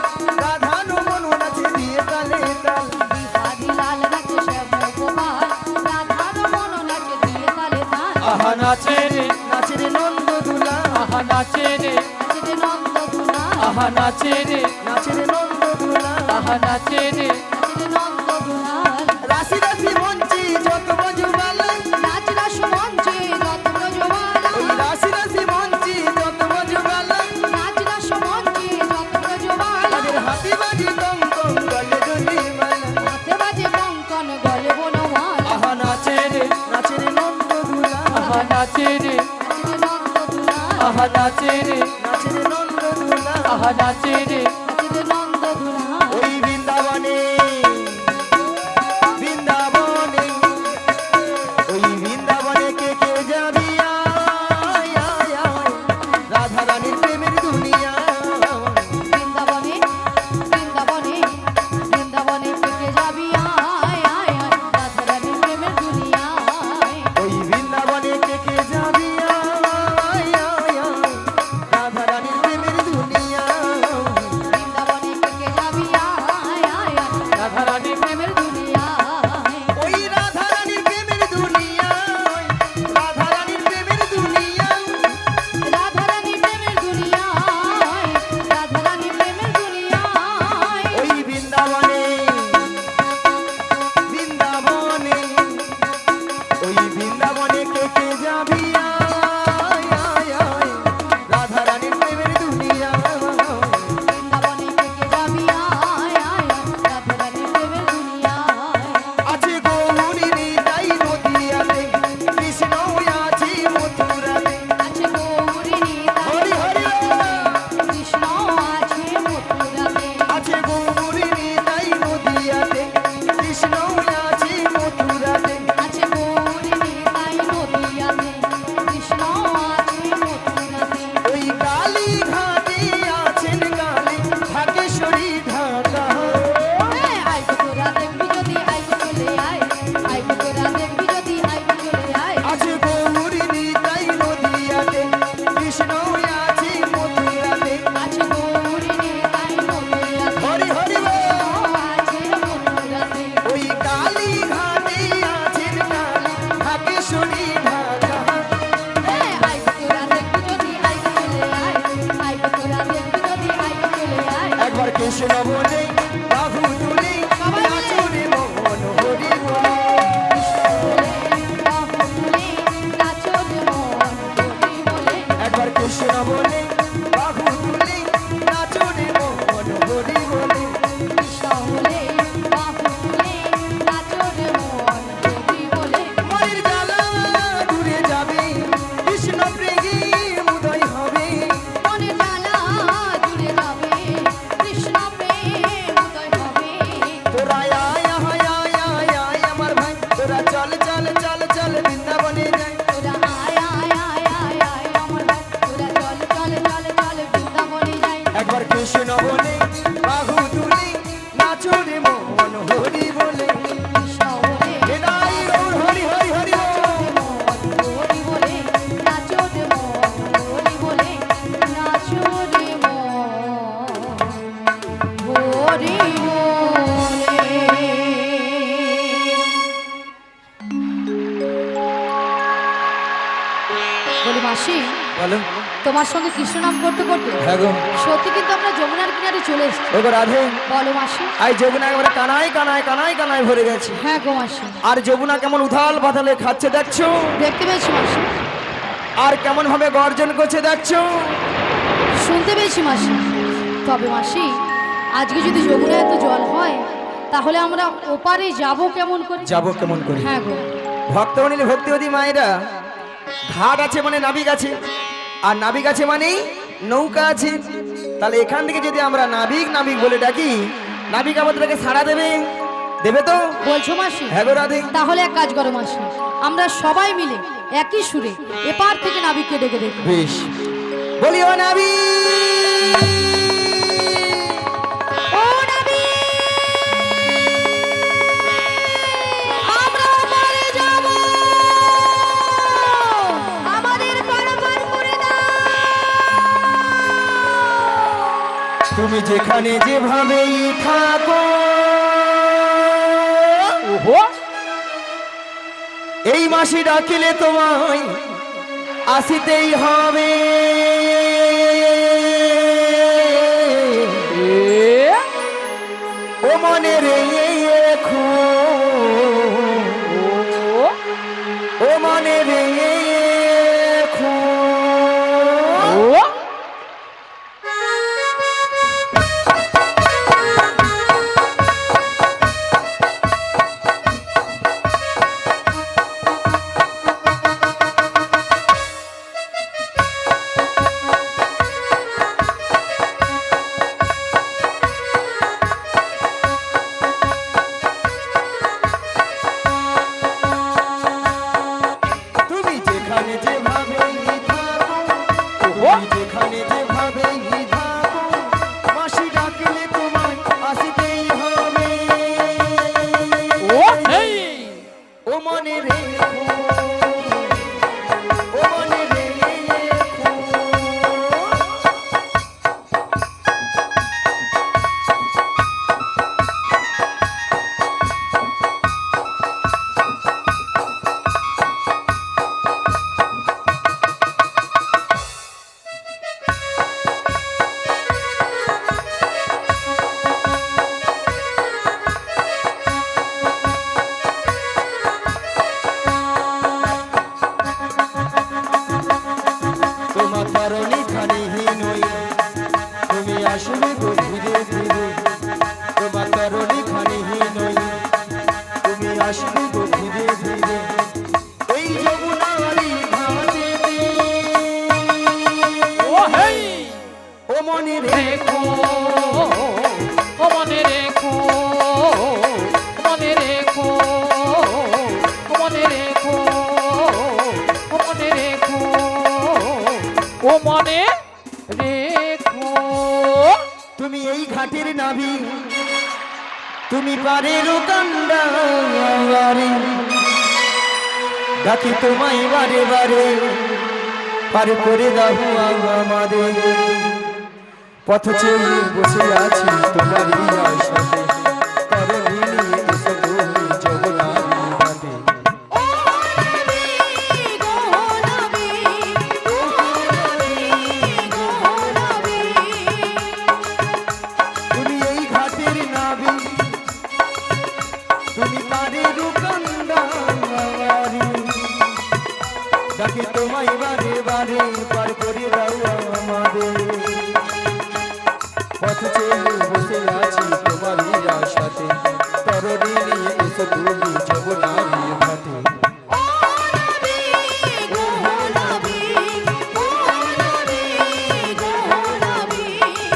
রাধা রমন নাচে দিয়ে তালে তাল। বিহারি লাল নাচে শ্যাম গোপাল, রাধা রমন নাচে দিয়ে তালে তাল। আহা নাচে রে, নাচে রে নন্দ দুলা, আহা নাচে রে, নাচে রে নন্দ দুলাল, আহা নাচে রে, নাচে রে নন্দ দুলা। আহা নাচে রে, নাচে রে নন্দ দুলাল। রাশি রাশি মঞ্চে যত মজুবাল, নাচ রাস মঞ্চে রত্ন জোয়ালা, ওই রাশি রাশি মঞ্চে যত মজুবাল, নাচ রাস মঞ্চে রত্ন জোয়ালা। তাদের হাতি বাজি কঙ্কন গলে দুলি মালা। হাতে বাজে কঙ্কন গলে বনমালা, আহা নাচে রে, নাচে রে নন্দ দুলা, আহা নাচে রে, নাচে রে নন্দ দুলাল, আহা নাচে রে, নাচে রে নন্দ দুলা। আহা নাচে রে, নাচে রে নন্দ দুলাল। ওই বৃন্দাবনে, বৃন্দাবনে, ওই বৃন্দাবনে কে কে যাবি আয়, আয়, আয়, রাধা রানীর প্রেমের দুনিয়া। বৃন্দাবনে বৃন্দাবনে বৃন্দাবনে থেকে যাবি আয় আয় আয়, রাধা রানীর প্রেমের দুনিয়ায়। ওই বৃন্দাবনে কে কে যাবি আয়, আয়, আয়, রাধা রানীর প্রেমের দুনিয়া। বৃন্দাবনে থেকে যাবি আয় আয় আয়, রাধা রানী প্রেমের দুনিয়ায়। ওই রাধা রানীর প্রেমের দুনিয়া, রাধা রানীর প্রেমের দুনিয়া। রাধা রানীর প্রেমের দুনিয়ায়, রাধা রানীর প্রেমের দুনিয়ায়। ওই বৃন্দাবনে, বৃন্দাবনে, ওই বৃন্দাবনে কে কে যাবি আয়, আয়, আয়, রাধা রানীর প্রেমের দুনিয়া। বৃন্দাবনে থেকে যাবি আয় আয় আয়, রাধা রানীর প্রেমের দুনিয়ায়। আছে গৌরী নিতাই নদিয়াতে, কৃষ্ণ আছে মথুরাতে। আছে গৌরী নিতাই হরি হরি কৃষ্ণ আছে মথুরাতে। আছে গৌরী নিতাই নদিয়াতে, কৃষ্ণ আছে মথুরাতে। আছে গৌরী নিতাই নদিয়াতে, কৃষ্ণ আছে মথুরাতে। ওই কালী ঘাটে আছেন কালী, ঢাকেশ্বরী ঢাকা। আইবো তোরা দেখবি যদি আইবো চলে আয়, আইবো তোরা দেখবি যদি আইবো চলে আয়। আছে গৌরী নিতাই নদিয়াতে, কৃষ্ণ আছে মথুরাতে। আছে গৌরী নিতাই নদিয়াতে, হরি হরি বল। আছে মথুরাতে। ওই কালী ঘাটে আছেন কালী, ঢাকেশ্বরী ঢাকা। আইবো তোরা দেখবি যদি আইবো চলে আয়, আইবো তোরা দেখবি যদি আইবো চলে আয়। একবার কৃষ্ণ বলে বাহু তুলে নাচরে মোহন হরি বলে। বাহু তুলে নাচো রে মন হরি বলে। একবার কৃষ্ণ বলে বাহু তুলে নাচরে মোহন হরি বলে। কৃষ্ণ বলে বাহু তুলে নাচো রে মন হরি বলে। মনের জ্বালা দূরে যাবে, কৃষ্ণ প্রেমে কৃষ্ণ বলে বাহু তুলে নাচো রে মন হরি বলে কৃষ্ণ বলে এ নাই গৌর হরি হরি হরি হরি বলে নাচো রে মন হরি বলে নাচো রে মন হরি বলে মাসি বলো তোমার সঙ্গে কৃষ্ণ নাম করতে করতে হ্যাঁ গো সত্যি কিন্তু আমরা যমুনার কিনারে চলে এসেছি ওগো রাধে বলো মাসি আই যমুনা একেবারে কানায় কানায় কানায় কানায় ভরে গেছে হ্যাঁ গো মাসি আর যমুনা কেমন উথাল পাতালে খাচ্ছে দেখছো দেখতে পেয়েছি মাসি আর কেমন ভাবে গর্জন করছে দেখছো শুনতে পেয়েছি মাসি তবে মাসি আজকে যদি যমুনা এত জল হয় তাহলে আমরা ওপারে যাব কেমন করে যাবো কেমন করে হ্যাঁ গো ভক্তমণি ভক্তিবতী মায়েরা ঘাট আছে মানে নাবিক আছে আর নাবিক আছে মানেই নৌকা আছে তাহলে এখান থেকে যদি আমরা নাবিক নাবিক বলে ডাকি নাবিক আমাদেরকে সাড়া দেবে দেবে তো বলছো মাসি হ্যাঁ গো রাধে তাহলে এক কাজ করো মাসি আমরা সবাই মিলে একই সুরে এপার থেকে নাবিককে ডেকে দেখি বেশ বলিও নাবিক ও নাবিক আমরা ওপারে যাব আমাদের পারাপার করে দাও তুমি যেখানে যেভাবেই থাকো ওহো এই মাসি ডাকিলে তোমায় আসিতেই হবে এ ও মনে রেখো ও ও মনে রেখো ও তুমি যেখানে যেভাবেই থাকো তুমি যেখানে যেভাবেই থাকো মাসি ডাকিলে তোমায় আসিতেই হবে ও এই ও মনে রেখো ও মনে রেখো তোমার কারণে খানিহীন হই তুমি আসবে গো ধীরে ধীরে তোমার কারণে খানিহীন হই তুমি আসবে গো ধীরে ধীরে এই যমুনারি ঘাটেতে ও হেই ও মনে রেখো রেখো ও মনে রেখো মনে রেখো মনে রেখো মনে রেখো ও মনে রেখো তুমি এই ঘাটের নাবি তুমি পারের কান্ডারে ডাকি তোমায় বারে বারে পার করে দাও আমাদের পথ চেয়ে বসে আছি তোমারই আশাতে করণী নিয়ে এসো তুমি জগন্নাথ ঘাটে ও নাবিক ও নাবিক ও নাবিক ও নাবিক তুমি এই ঘাটের নাবি তুমি পারের কান্ডারে ডাকি তোমায় বারে বারে পার করে দাও আমাদের পথ চেয়ে বসে আছি তোমারই আশাতে তরণী নিয়ে এসো তুমি জগন্নাথ ঘাটে ও নাবিক ও নাবিক ও নাবিক ও নাবিক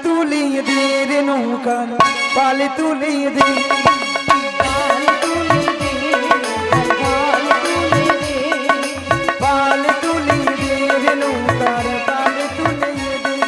তুলিয়ে দে রে নৌকার পাল তুলিয়ে দে পাল তুলিয়ে দে রে নৌকার পাল তুলিয়ে দে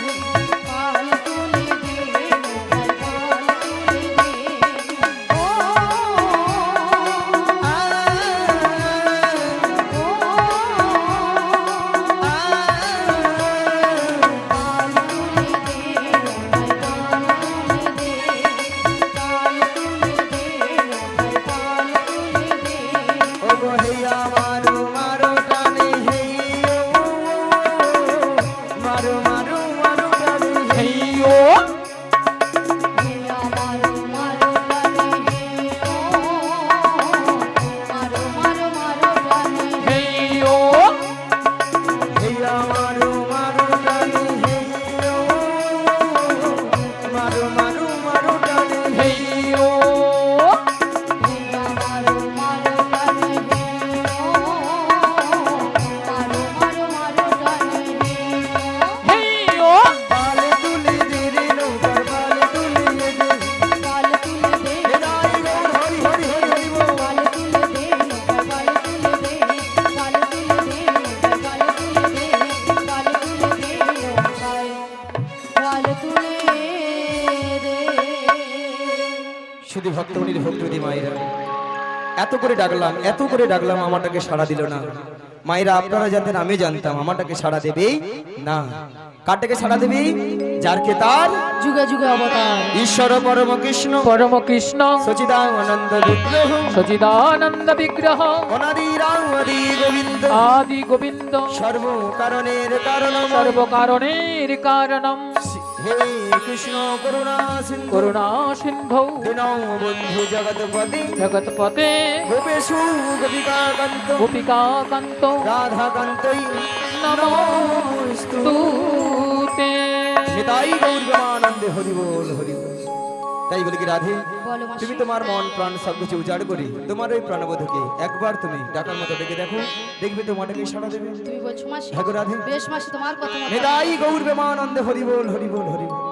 শুধু ভক্তমণির ভক্তদি মায়েরা এত করে ডাকলাম আমাটাকে সাড়া দিল না। মায়েরা আপনারা জানতেন, আমি জানতাম আমাটাকে সাড়া দেবেই না। কারটাকে সাড়া দেবে? যারকে তার যুগে যুগে অবতার ঈশ্বর পরম কৃষ্ণ সচিদানন্দ বিগ্রহ আদি গোবিন্দ সর্বকারণের কারণম হে কৃষ্ণ করুণা সিন্ধু দীনবন্ধু জগৎপতে গোপেশু গোপিকাকান্ত রাধাকান্তই নমস্তুতে। নিতাই গৌর প্রেমানন্দে হরি বল হরি বল। তাই বলি কি রাধে, বলো মাসি। তুমি তোমার মন প্রাণ সব কিছু উজাড় করে তোমার ওই প্রাণবধূকে একবার তুমি ডাকার মতো ডেকে দেখো, দেখবে তোমাটাকে সাড়া দেবে। তুমি বলছো মাসি? হ্যাঁ গো রাধে। বেশ মাসি, তোমার কথা মতো। নিতাই গৌর প্রেমানন্দে হরি বল হরি বল হরি বল।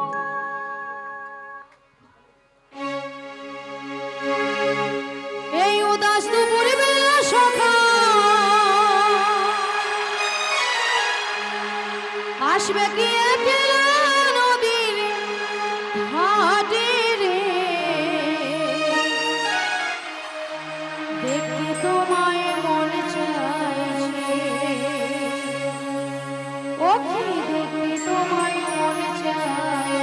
এই উদাস দুপুরে বেলা সখা আসবে কি একলা নদীর ঘাটে রে, দেখতে তোমায় মন চাইছে, ও কি দেখতে তোমায় মন চাইছে।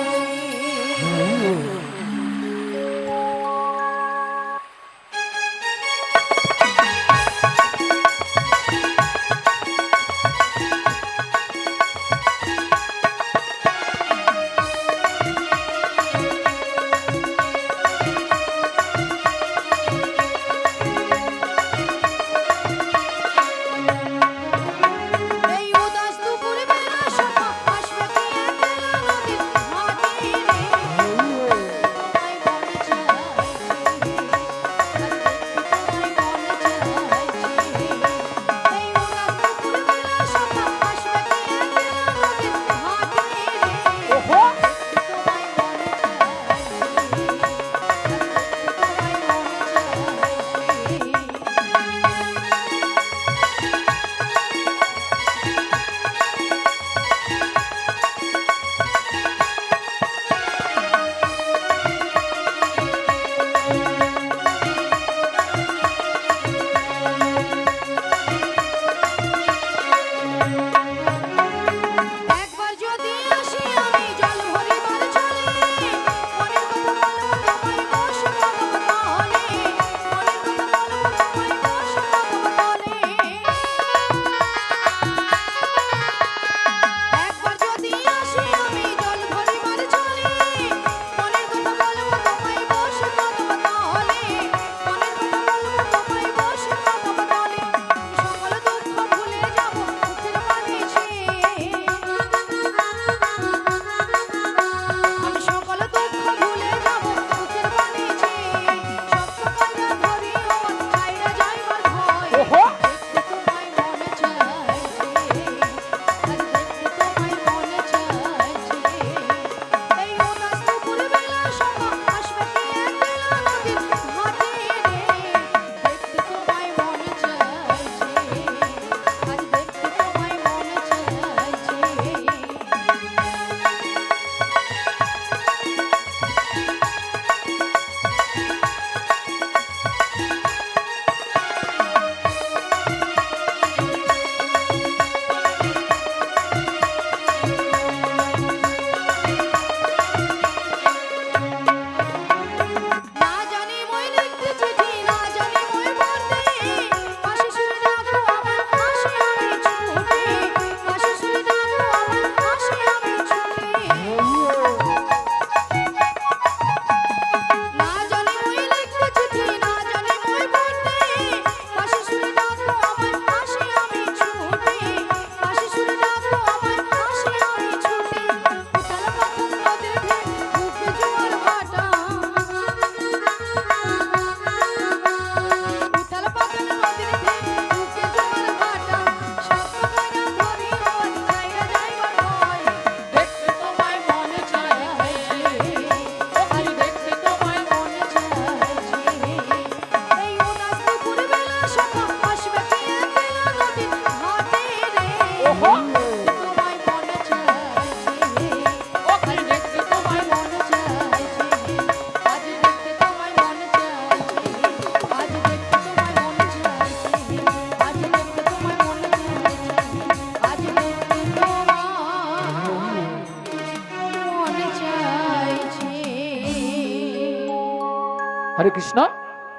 কৃষ্ণ,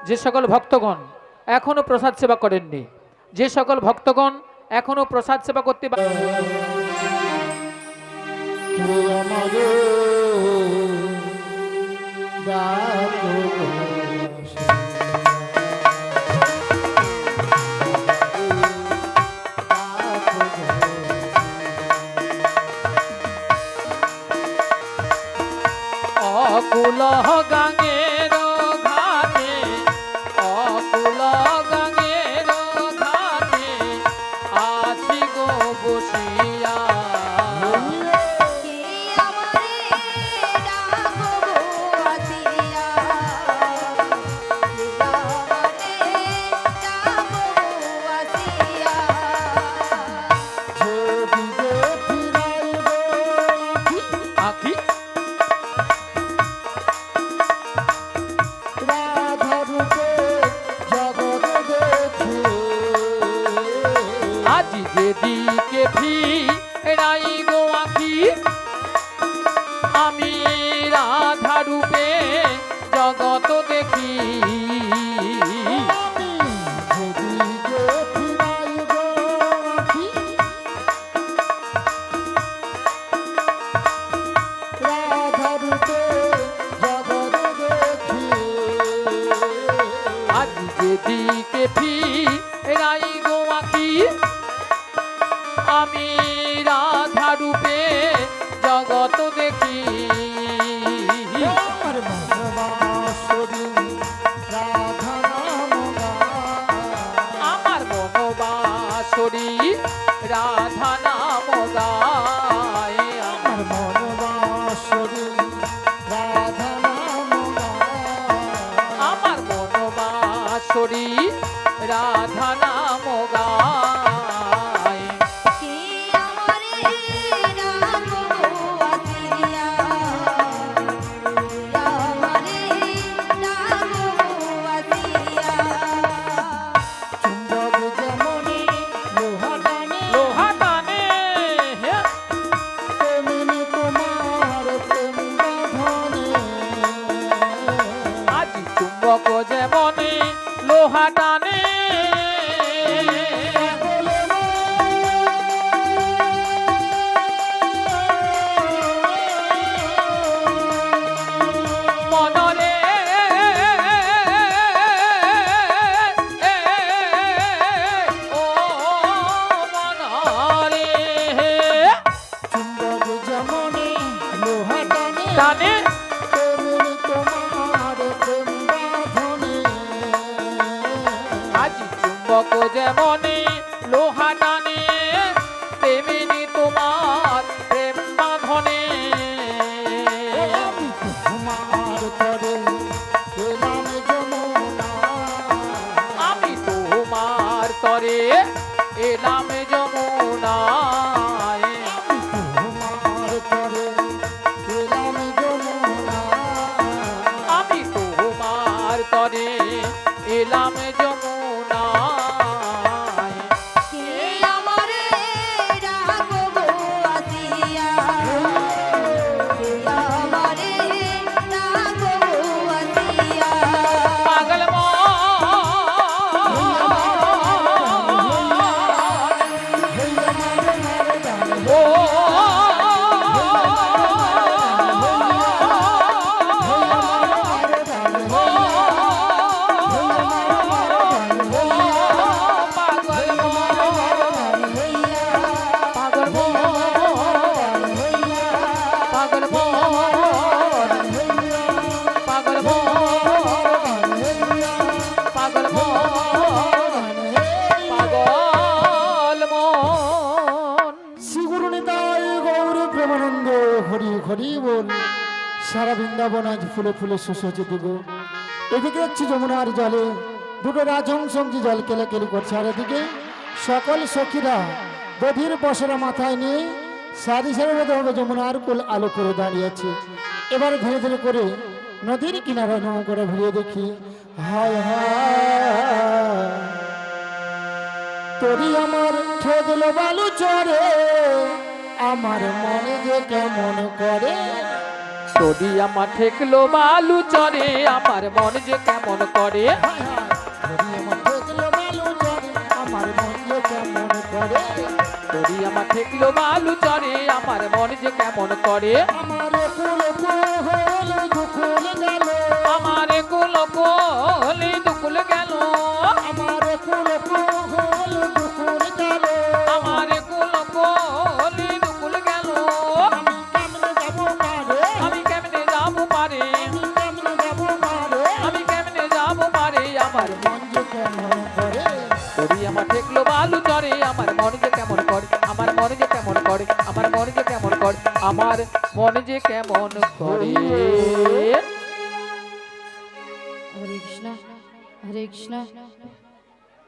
যে সকল ভক্তগণ এখনো প্রসাদ সেবা করেননি, যে সকল ভক্তগণ এখনো প্রসাদ সেবা করতে অকুল গাঙ্গের ঘাটে, অকুল গাঙ্গের ঘাটে আছি গো বসিয়া। কে আমারে ডাকবো আসিয়া, কে আমারে ডাকবো আসিয়া। আখি আজি যেদিকে ফিরাই গো আখি, আমি রাধা রূপে জগৎ দেখি। আজি যেদিকে ফিরাই গো আখি, আমি রাধা রূপে জগৎ দেখি। আমার মনোবাসরি রাধা নাম গায়, আমার আমার মনোবাসরি রাধা নাম গায়। কে আমারে ডাকবো আসিয়া, কে আমারে ডাকবো আসিয়া। লোহা টানে হে, আজি চুম্বক যেমনে লোহা টানে, মনরে ও মনরে টানে, আজি চুম্বক যেমনে লোহা টানে, তেমনি তোমার প্রেম বাঁধনে। আমি তোমার তরে এলাম যমুনায়, আমি তোমার তরে এলাম যমুনায়। কে আমারে ডাকবো আসিয়া, কে আমারে ডাকবো আসিয়া। পাগল ও হরি বল। সারা বৃন্দাবন আজ ফুলে ফুলে সুসজ্জিত গো। এদিকে দেখছি যমুনার জলে দুটো রাজহংসী জল কেলাকেলি করছে, আর এদিকে সকল সখীরা দধির বসরা মাথায় নিয়ে সারি সারিভাবে যমুনার কুল আলো করে দাঁড়িয়েছে। এবার ধীরে ধীরে করে নদীর কিনারা নৌ করে ভিড়িয়ে দেখি, হায় হায় তোরি আমার ঠেদল বালু চরে, আমার মনে যে কেমন করে। তোরি আমার ঠেকলো বালু চরে আমার মন যে কেমন করে ধরি আমার দেখলো বালু চরে আমার মন যে কেমন করে তোরি আমার ঠেকলো বালু চরে আমার মন যে কেমন করে আমার ফুল হল দুকুল গেল আমার কুল কোলে দুকুল গেল আমার ফুল হল দুকুল গেল আমার কুল কোলে দুকুল গেল আমি কেমনে যাব পারে আমি কেমনে যাব পারে আমি কেমনে যাব পারে আমি কেমনে যাব পারে আমার মন যে কেমন করে তোরি আমার ঠেকলো বালু চরে আমার মন যে কেমন করে আমার মন যে কেমন করে আমার মন যে কেমন করে আমার মন যে কেমন করে হরে কৃষ্ণ হরে কৃষ্ণ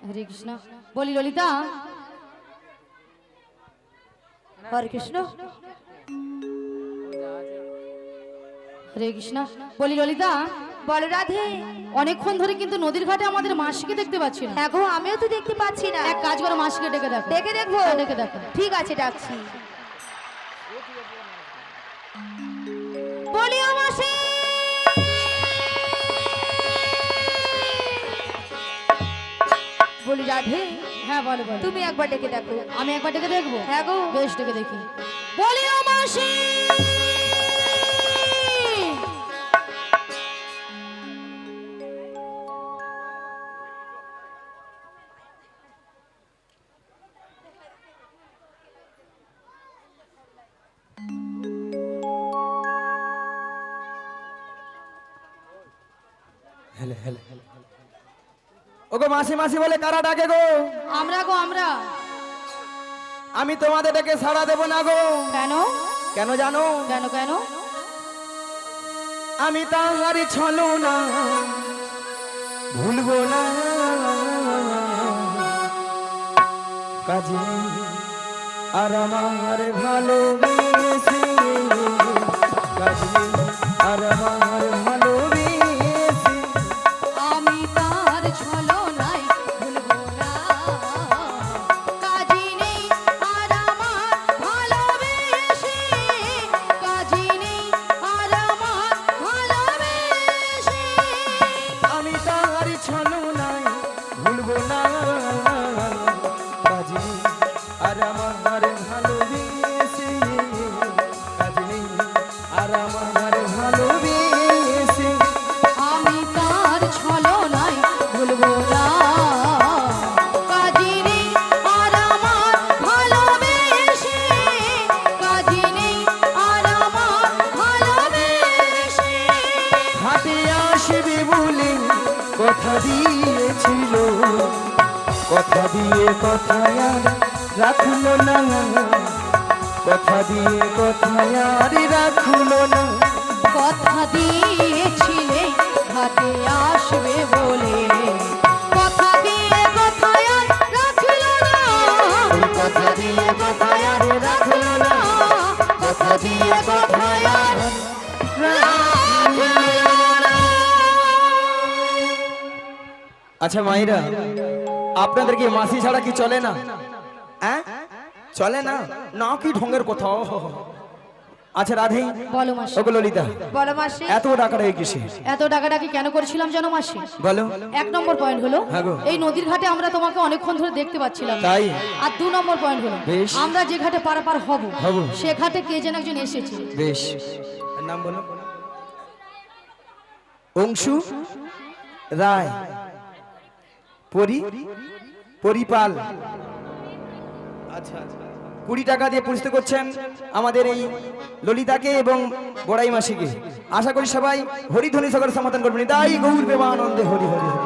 হরে কৃষ্ণ বলি ললিতা হরে কৃষ্ণ হরে কৃষ্ণ বলি ললিতা বলো রাধে। অনেকক্ষণ ধরে কিন্তু নদীর ঘাটে আমাদের মাসিকে দেখতে পাচ্ছি না। হ্যাঁ গো, আমিও তো দেখতে পাচ্ছি না। এক কাজ করো, মাসিকে ডেকে দেখো। ডেকে দেখবো? হ্যাঁ, ডেকে দেখো। ঠিক আছে, ডাকছি। বলিও মাসি। বলি রাধে, হ্যাঁ বলো বলো। তুমি একবার ডেকে দেখো। আমি একবার ডেকে দেখবো? হ্যাঁ গো। বেশ, ডেকে দেখি। বলিও মাসি। হেলে হেলে ওগো মাসি মাসি বলে কারা ডাকে গো? আমরা গো, আমরা। আমি তোমাদের ডেকে সাড়া দেব না গো। কেন? কেন জানো? কেন কেন? আমি তাহারি ছলো না ভুলবো না কাজে আর আমার ভালোবেসে কাজে আর আমার ভালোবেসে আমি তার ছলনায় ভুলবো না কাজী নেই আর আমার ভালোবেসে কাজী নেই আর আমার ভালোবেসে আমি তাহারি ছলো নাই ভুলবো না কাজে আর আমার ভালোবেসে কাজে আর আমার ভালোবেসে আমি তার ছলনায় ভুলবো না কাজী নেই আর আমার ভালোবেসে কাজী নেই আর আমার ভালোবেসে হাতে আসবে বলে কথা দিয়েছিল কথা দিয়ে কথায় আর রাখলো না কথা দিয়ে কথায় আর রাখলো না কথা দিয়েছিলে হাতে আসবে বলে কথা দিয়ে কথায় আর রাখলো না ওই কথা দিয়ে কথায় আর রাখলো না কথা দিয়ে কথায় আর আচ্ছা মাইরা, আপনাদেরকে মাসি ছাড়া কি চলে না? হ্যাঁ চলে না? না কি ঢঙ্গের কোথাও। আচ্ছা রাধে, বলো মাসি। ওগো ললিতা, বলো মাসি। এত টাকাটা কিসে? এত ডাকাডাকি কেন করেছিলাম জানো মাসি? বলো। 1 নম্বর পয়েন্ট হলো হ্যাঁ গো। এই নদীর ঘাটে আমরা তোমাকে অনেকক্ষণ ধরে দেখতে পাচ্ছিলাম না। তাই? আর 2 নম্বর পয়েন্ট হলো বেশ। আমরা যে ঘাটে পারাপার হব হব। সে ঘাটে কে যেন একজন এসেছে। বেশ, নাম বলো। অংশু রায়, পরিপাল। আচ্ছা, 20 টাকা দিয়ে পুরস্কৃত করছেন আমাদের এই ললিতাকে এবং বড়াই মাসিকে। আশা করি সবাই হরিধ্বনি সকল সমাধান করবেন। তাই গৌর প্রেমানন্দে হরি হরি হরি।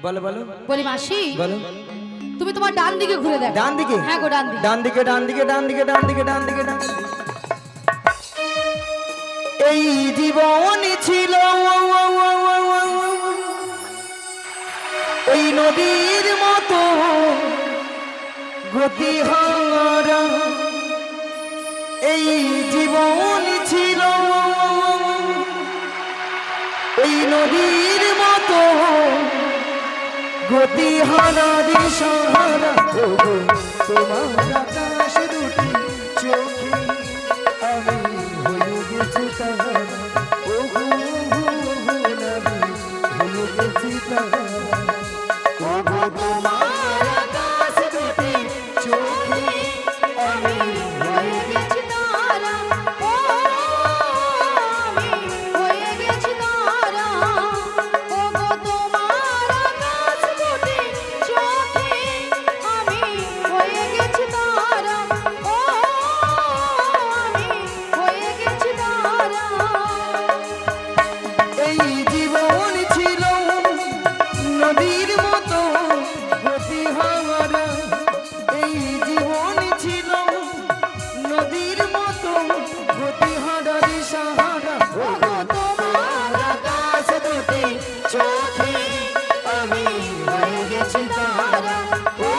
বলো বলো বলি মাসি, বলো। তুমি তোমার ডান দিকে ঘুরে দেখো। ডান দিকে? হ্যাঁ গো, ডান দিকে। ডান দিকে ডান দিকে ডান দিকে ডান দিকে ডান দিকে ডান দিকে। এই জীবন ছিল ওই নদীর মতো গতিহারা, এই জীবন ছিল ওই নদীর মতো গতিহারা দিশাহারা। তোমার আকাশ দুটি তারা ও গো তোমার আকাশ দুটি চোখে আমি হয়ে গেছি তারা ও আমি হয়ে গেছি তারা ও গো তোমার আকাশ দুটি চোখে আমি হয়ে গেছি তারা ও আমি হয়ে গেছি তারা এই জীবন ছিল নদীর মতো গতি হাওয়ারা এই জীবন ছিল নদীর মতো গতি হারার সাহারা ও গো তোমার আকাশ দুটি চোখে আমি হয়ে গেছি তারা ও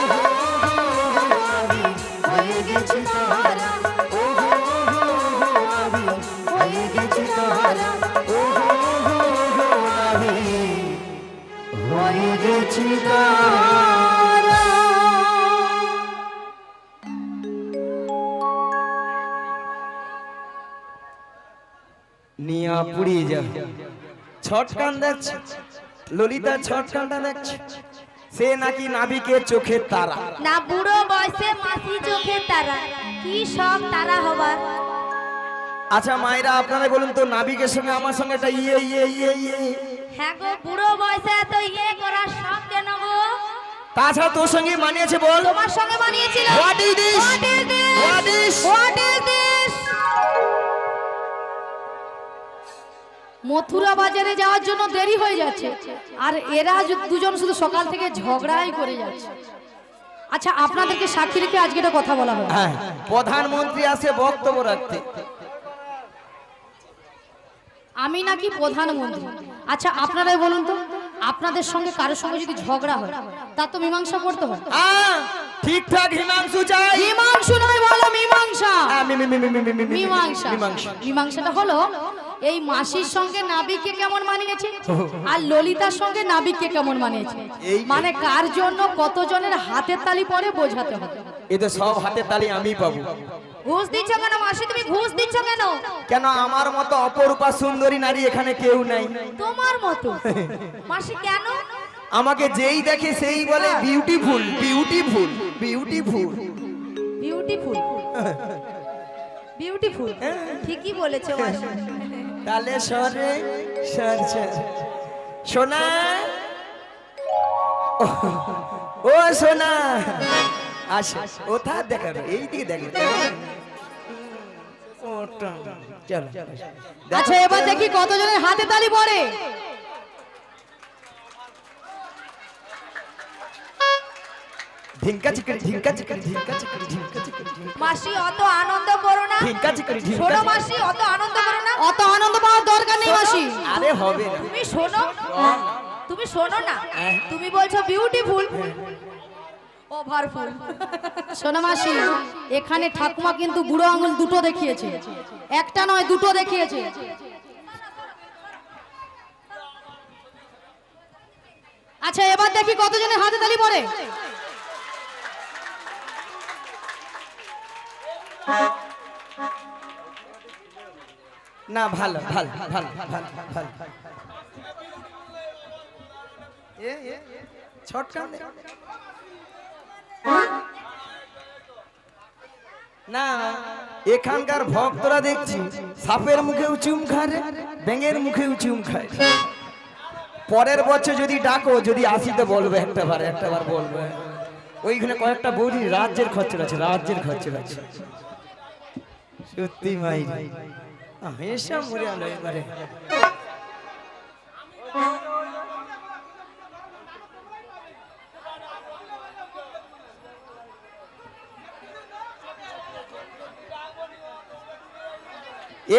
আমি হয়ে গেছি তারা ও আমি হয়ে গেছি তারা ও আমি হয়ে গেছি তারা নিয়া পুড়িয়ে যা ছট কান দেখছে ললিতা ছট কানটা দেখছে সে নাকি নাবিকের চোখের তারা না বুড়ো বয়সে মাসি চোখে তারা কি শখ তারা হবার। আচ্ছা মায়েরা আপনারা বলুন তো নাবিকের সঙ্গে আমার সঙ্গে একটা ইয়ে ইয়ে ইয়ে ইয়ে হ্যাঁ গো বুড়ো বয়সে এত ইয়ে করার শখ কেন গো? তাছাড়া তোর সঙ্গে মানিয়েছে বল তোমার সঙ্গে বানিয়েছিল। What is this? What is this? What is? What is this? Mathura বাজারে যাওয়ার জন্য দেরি হয়ে যাচ্ছে আর এরা দুজন শুধু সকাল থেকে ঝগড়াই করে যাচ্ছে। আচ্ছা আপনাদেরকে সাক্ষী রেখে আজকে একটা কথা বলা হবে। হ্যাঁ প্রধানমন্ত্রী আসে বক্তব্য রাখতে আমি নাকি প্রধানমন্ত্রী? আচ্ছা আপনারাই বলুন তো আপনাদের সঙ্গে কারোর সঙ্গে যদি ঝগড়া হয় তা তো মীমাংসা করতে হয়। ঠিকঠাক হিমাংশু চাই মীমাংসা নয় বলো মীমাংসা। মীমাংসা মীমাংসা মীমাংসাটা হলো এই মাসির সঙ্গে নাবিককে কেমন মানিয়েছে আর ললিতার সঙ্গে নাবিককে কেমন মানিয়েছে, মানে কার জন্য কতজনের হাতের তালি পরে বোঝাতে হবে। এ তো সব হাতে তালি আমি পাবো। ঘুষ দিচ্ছ কেন মাসি? তুমি ঘুষ দিচ্ছ কেন? কেন আমার মতো অপরূপা সুন্দরী নারী এখানে কেউ নাই। তোমার মতো মাসি কেন? আমাকে যেই দেখে সেই বলে beautiful beautiful beautiful beautiful beautiful ঠিকই বলেছো মাসি। তালে সরে সর সর সোনা ও সোনা আসে ওথা দেখার এই দিকে দেখে চলো আচ্ছা এবার দেখি কতজনের হাতে তালি পড়ে। ঢিঙ্কা চিকড়ি ঢিঙ্কা চিকড়ি ঢিঙ্কা চিকড়ি ঢিঙ্কা চিকড়ি মাসি অত আনন্দ করো না। ঢিঙ্কা চিকড়ি ঢিঙ্কা শোনো চিকড়ি। মাসি অত আনন্দ করো না। অত আনন্দ পাওয়ার দরকার নেই মাসি। আরে হবে না। তুমি শোনো, তুমি শোনো না। তুমি বলছো বিউটিফুল ওভারফুল। শোনো মাসি এখানে ঠাকুমা কিন্তু বুড়ো আঙুল দুটো দেখিয়েছে, একটা নয় দুটো দেখিয়েছে। আচ্ছা এবার দেখি কতজনের হাতে তালি পড়ে। না ভালো ভালো ভালো ভালো ভালো ছটকান দে। না এখানকার ভক্তরা দেখছি সাপের মুখেও চুম খায় ব্যাঙের মুখেও চুম খায়। পরের বছর যদি ডাকো যদি আসিতে বলবে একটাবার বলবে। ওইখানে কয়েকটা বৌদি রাজ্যের খরচ আছে রাজ্যের খরচ আছে সত্যি মাই হেসা মরে আলো এবারে।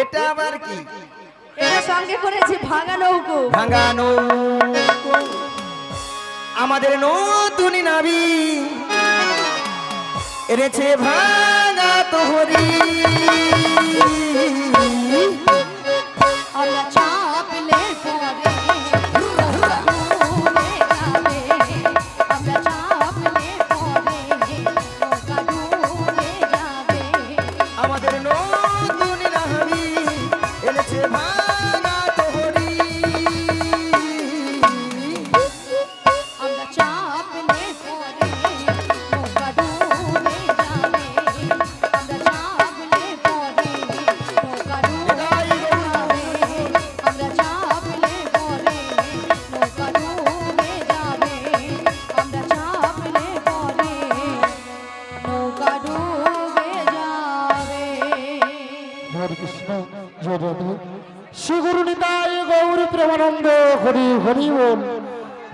এটা আবার কি? এটা সঙ্গে করেছি ভাঙা নৌকো। ভাঙা নৌকো আমাদের নতুন নাবি এনেছে ভাঙা তোহরি। আমরা চাপলে পরে নৌকা ডুবে যাবে, আমরা চাপলে পরে নৌকা ডুবে যাবে। আমাদের নতুন নাবি এনেছে ভাঙা তোহরি।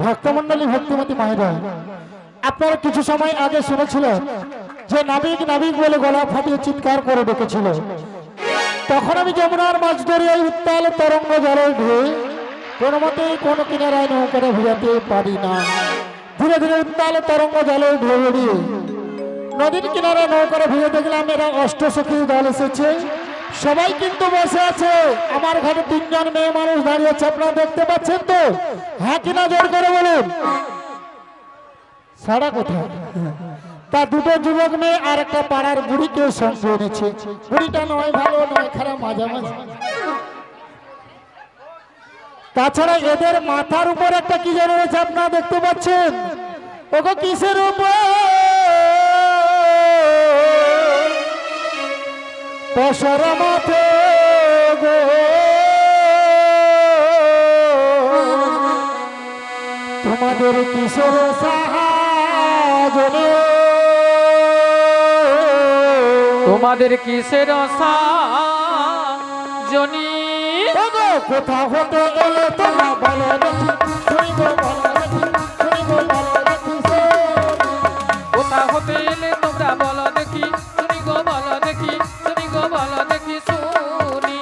ভক্তমণ্ডলী ভক্তিমতী মায়েরা, আপনারা কিছু সময় আগে শুনেছিলেন যে নাবিক নাবিক বলে গলা ফাটিয়ে চিৎকার করে ডেকেছিল। তখন আমি যমুনার মাছ ধরে এই উত্তাল তরঙ্গ জলে ঢেউ কোনো মতেই কোনো কিনারায় নৌকাটা ভিজাতে পারি না। ধীরে ধীরে উত্তাল তরঙ্গ জলে ঢেউ এড়িয়ে নদীর কিনারে নৌকাটা ভিজে দেখলাম এরা অষ্টসখীর দল এসেছে। সবাই কিন্তু বসে আছে। আমার ঘরে 3 জন মেয়ে মানুষ দাঁড়িয়ে আছে, আপনারা দেখতে পাচ্ছেন তো? হ্যাঁ কিনা জোর করে বলুন। সারা কোথায়? তা 2টো যুবক মেয়ে আর একটা পাড়ার বুড়িকে সঙ্গে এনেছে। বুড়িটা নয় ভালো নয় খারাপ, মাঝামাঝি। তাছাড়া এদের মাথার উপর একটা কি যেন রয়েছে, আপনারা দেখতে পাচ্ছেন? ওগো কিসের উপর? পশর মাথে গো তোমাদের কিশোর সাহায্যে, তোমাদের কিসের সাজনি? ওগো কোথা হতে এলে তোমরা বলো দেখি, শুনি গো বলো দেখি, শুনি গো বলো দেখি কোথা হতে এলে তোমরা বলো দেখি, শুনি গো বলো দেখি, শুনি গো বলো দেখি শুনি।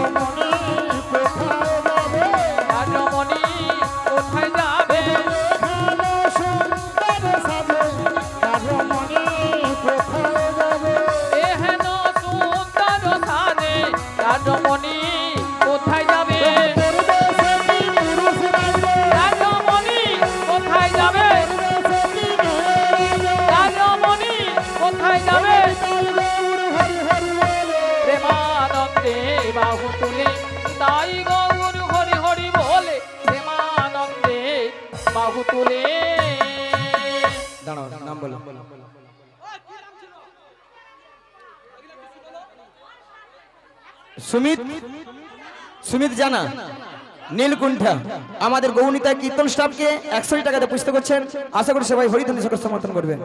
রমণী কোথায় যাবে? আর রমণী কোথায় যাবে? ভালো সুন্দর সাজে রমণী কোথায় যাবে? এ হেন সুন্দর সাজে আর রমণী কোথায় যাবে? পরদেশে কি পুরুষ রাজে? আর রমণী কোথায় যাবে? পরদেশে কি মেয়ে রাজে? আর রমণী কোথায় যাবে? হরি হরি বলে প্রেমানন্দে বাহু তুলে তাই গৌর হরি হরি বলে, প্রেমানন্দে বাহু তুলে। দাঁড়াও, নাম বলো। সুমিত, সুমিত জানা, নীলকুণ্ঠা আমাদের গৌনিতা কীর্তন স্টাফকে 100 টাকাতে পুষতে করছেন। আশা করি সবাই হরিধনী সকল সমর্থন করবেন।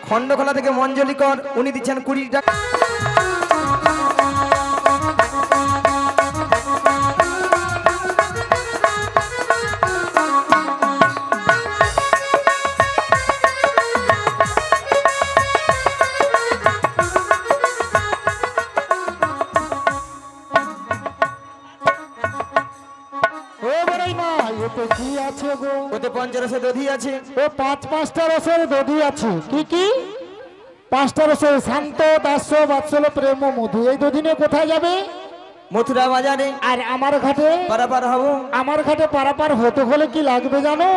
খণ্ডখোলা থেকে মঞ্জলিকর উনি দিচ্ছেন 20 টাকা। ও বড়াই মা এতে কি আছে গো? ওতে পঞ্চরসে দধি আছে। ও 5-5টা রসের দধি আছে। কি কি? 5টা রসের শান্ত, দাস্য, বাৎসল্য, প্রেম ও মধু। এই দধি নিয়ে কোথায় যাবে? মথুরা বাজারে আর আমার ঘাটে? পারাপার হবো। আমার ঘাটে পারাপার হতে হলে কি লাগবে জানো?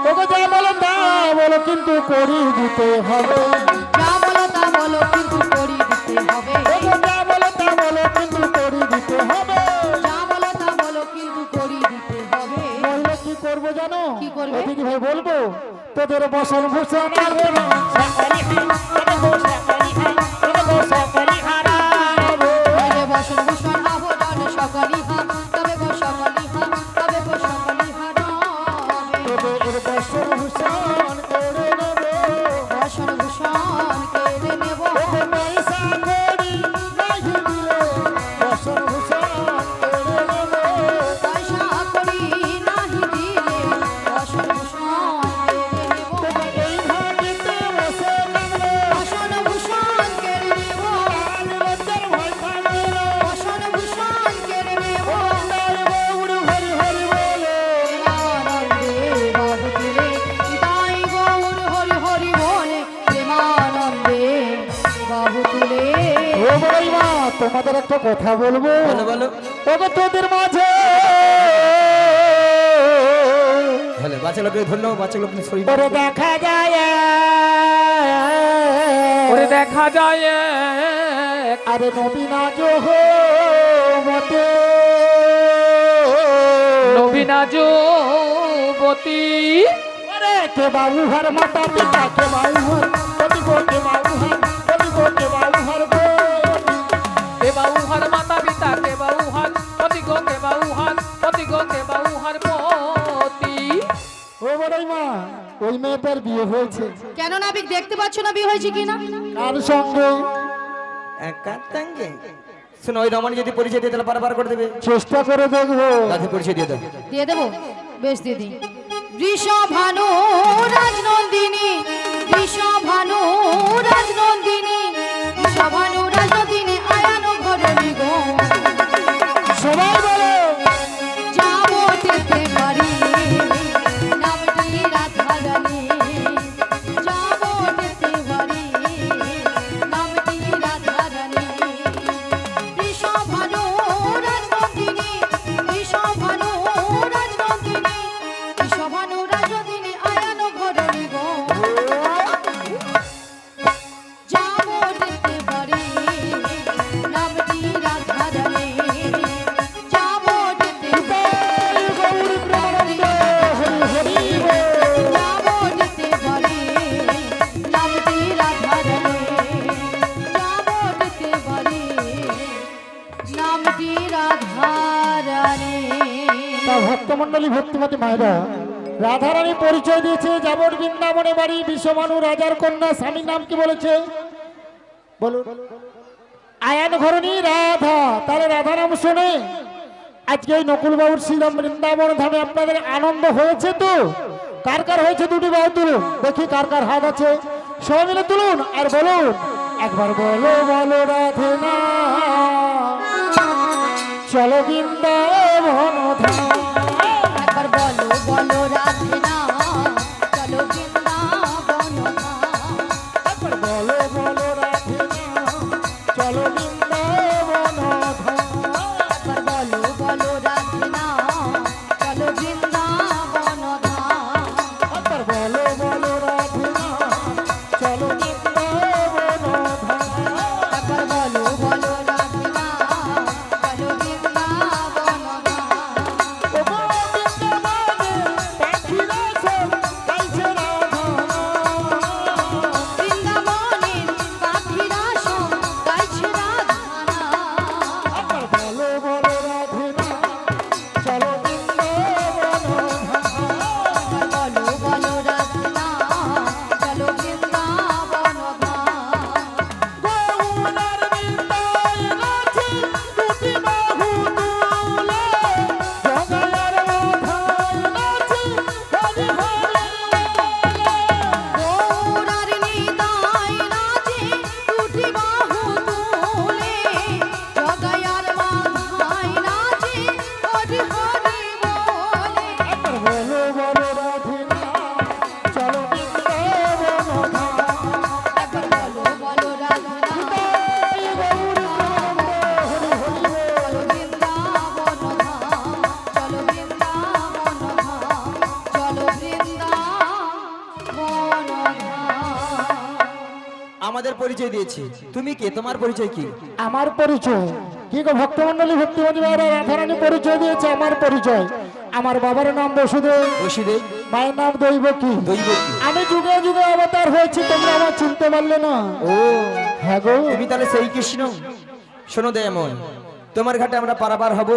ওকে যা বলো তা বলো কিন্তু করি দিতে হবে। যা বলো তা বলো কিন্তু করি দিতে হবে। ওকে যা বলো তা বলো কিন্তু করি দিতে হবে। যা বলো তা বলো কিন্তু করি দিতে হবে। নইলে কি করবো জানো? কি করবে? এদিকে ভাই বলবো তোদের বসন ভূষণ আগে না সকলি হাই, তোদের সকলি হাই, তোদের সকলি হারাবো। তবে বসন ভূষণ আভরণ সকলি হা, তবে গো সকলি হা, তবে গো সকলি হারাবে। তোদের বসন ভূষণ করে নেবো। বসন ভূষণ কেড়ে নেব। ওকে পয়সা করি নাহি দিলে বসন ভূষণ করে নেবো। পয়সা করি নাহি দিলে বসন ভূষণ কেড়ে নেব। তোকে এই ভাগিতে বসে কামড়ে বসন ভূষণ কেড়ে নেব। আর লজ্জার ভয় পাবে না। বসন ভূষণ কেড়ে নেব। তার গৌর হরি হরি বলে প্রেমানন্দে বাহু তুলে তাই গৌর হরি হরি বলে, প্রেমানন্দে বাহু তুলে। ও বড়াই মা তোমাদের একটা কথা বলবো। বলো বলো। ওকে তোদের মাঝে হ্যালো, বাচ্চা লোকের ধন্যবাদ। বাচ্চা লোক শরীর ওরে দেখা যায় ওরে দেখা যায় এক আরে নবীনা জোহ মতে নবীনা যুবতী। আরে কে বাবু হার মাতা পিতা কে বাবু হার পতি গো কে বাবু হার পতি গো কে বাবু হার গো কে বাউহার মাতা পিতা, কে বাউহার পতি গো, কে বাউহার পতি গো, কে বাউহার পতি। ও বড়াই মা ওই মেয়েটার বিয়ে হয়েছে। কেন নাবিক দেখতে পাচ্ছ না বিয়ে হয়েছে কিনা? কার সঙ্গে? একান্তাঙ্গে শোনো ওই রমণী যদি পরিচয় দিয়ে তাহলে পারাপার করে দেবে। চেষ্টা করে দেখবো। রাধে পরিচয় দিয়ে দাও। দিয়ে দেবো, বেশ দিয়ে দিই। বৃষভানু রাজনন্দিনী, বৃষভানু রাজনন্দিনী, বৃষভানু রাজনন্দিনী আয়ান ঘরে গো। সবাই বলো যাবো যেতে পারি নামটি রাধারানী, যাবো যেতে পারি নামটি রাধারানী। বৃষভানু রাজনন্দিনী, বৃষভানু রাজনন্দিনী, বৃষভানু রাজনন্দিনী আয়ান ঘরে গো। যাবো যেতে পারি নামটি রাধারানী, যাবো যেতে পারি, যাবো যেতে পারি নামটি রাধারানী, যাবো যেতে পারি নামটি রাধারানী। তা ভক্তমন্ডলী ভক্তিমতী মায়েরা, রাধারানী পরিচয় দিয়েছে যাবর বৃন্দাবনে বাড়ি, বিশ্বমানু রাজার কন্যা, স্বামীর নাম কি বলেছে বলুন? আয়ান ঘরণী রাধা। তাহলে রাধা নাম শুনে আজকে এই নকুল বাবুর শ্রীরাম বৃন্দাবন ধামে আপনাদের আনন্দ হয়েছে তো? কার কার হয়েছে দুটি বাহু তুলুন দেখি, কার কার হাত আছে সবাই মিলে তুলুন আর বলুন একবার, বলো বলো রাধে না চলো বৃন্দাবন ধাম। একবার বলো বলো রাধে না চলো বৃন্দাবন ধাম। একবার বলো বলো রাধে না চলো বৃন্দাবন ধাম। একবার বলো বলো রাধে না চলো বৃন্দাবন ধাম। একবার বলো বলো রাধে না চলো বৃন্দাবন ধাম। একবার বলো বলো রাধে না চলো বৃন্দাবন ধাম। ও গো বৃন্দাবনে পাখিরা সব গাইছে রাধা। বৃন্দাবনের পাখিরা সব গাইছে রাধানা। একবার বলো বলো রাধে না চলো বৃন্দাবন ধাম। একবার বলো বলো রাধে না চলো বৃন্দাবন ধাম। গৌরার বৃন্দায় নাচে দুটি বাহু তুলে, জগায়ার মাথায় নাচে হরি হরি বলে। গৌরার নিতাই নাচে দুটি বাহু তুলে, জগায়ার মাথায় নাচে হরি হরি বলে। একবার বলো বলো রাধে না চলো বৃন্দাবন ধাম। একবার বলো বলো রাধে না এই গৌর প্রেমানন্দ হরি হরি বল। চলো বৃন্দাবন ধাম, চলো বৃন্দাবন ধাম, চলো বৃন্দাবন ধাম। আমাদের পরিচয় দিয়েছি, তুমি কে, তোমার পরিচয় কি? আমার পরিচয় কি গো ভক্তমন্ডলী ভক্তিমতী মায়েরা, রাধারানী পরিচয় দিয়েছে আমার পরিচয়। আমার বাবার নাম বসুদেব, বসুদেব। মায়ের নাম দৈবকী। দৈবকী। আমি যুগে যুগে অবতার হয়েছি, তোমরা আমার চিনতে পারলে না। ও হ্যাঁ গো, তুমি তাহলে সেই কৃষ্ণ। শোনো দয়াময়, তোমার ঘাটে আমরা পারাপার হব,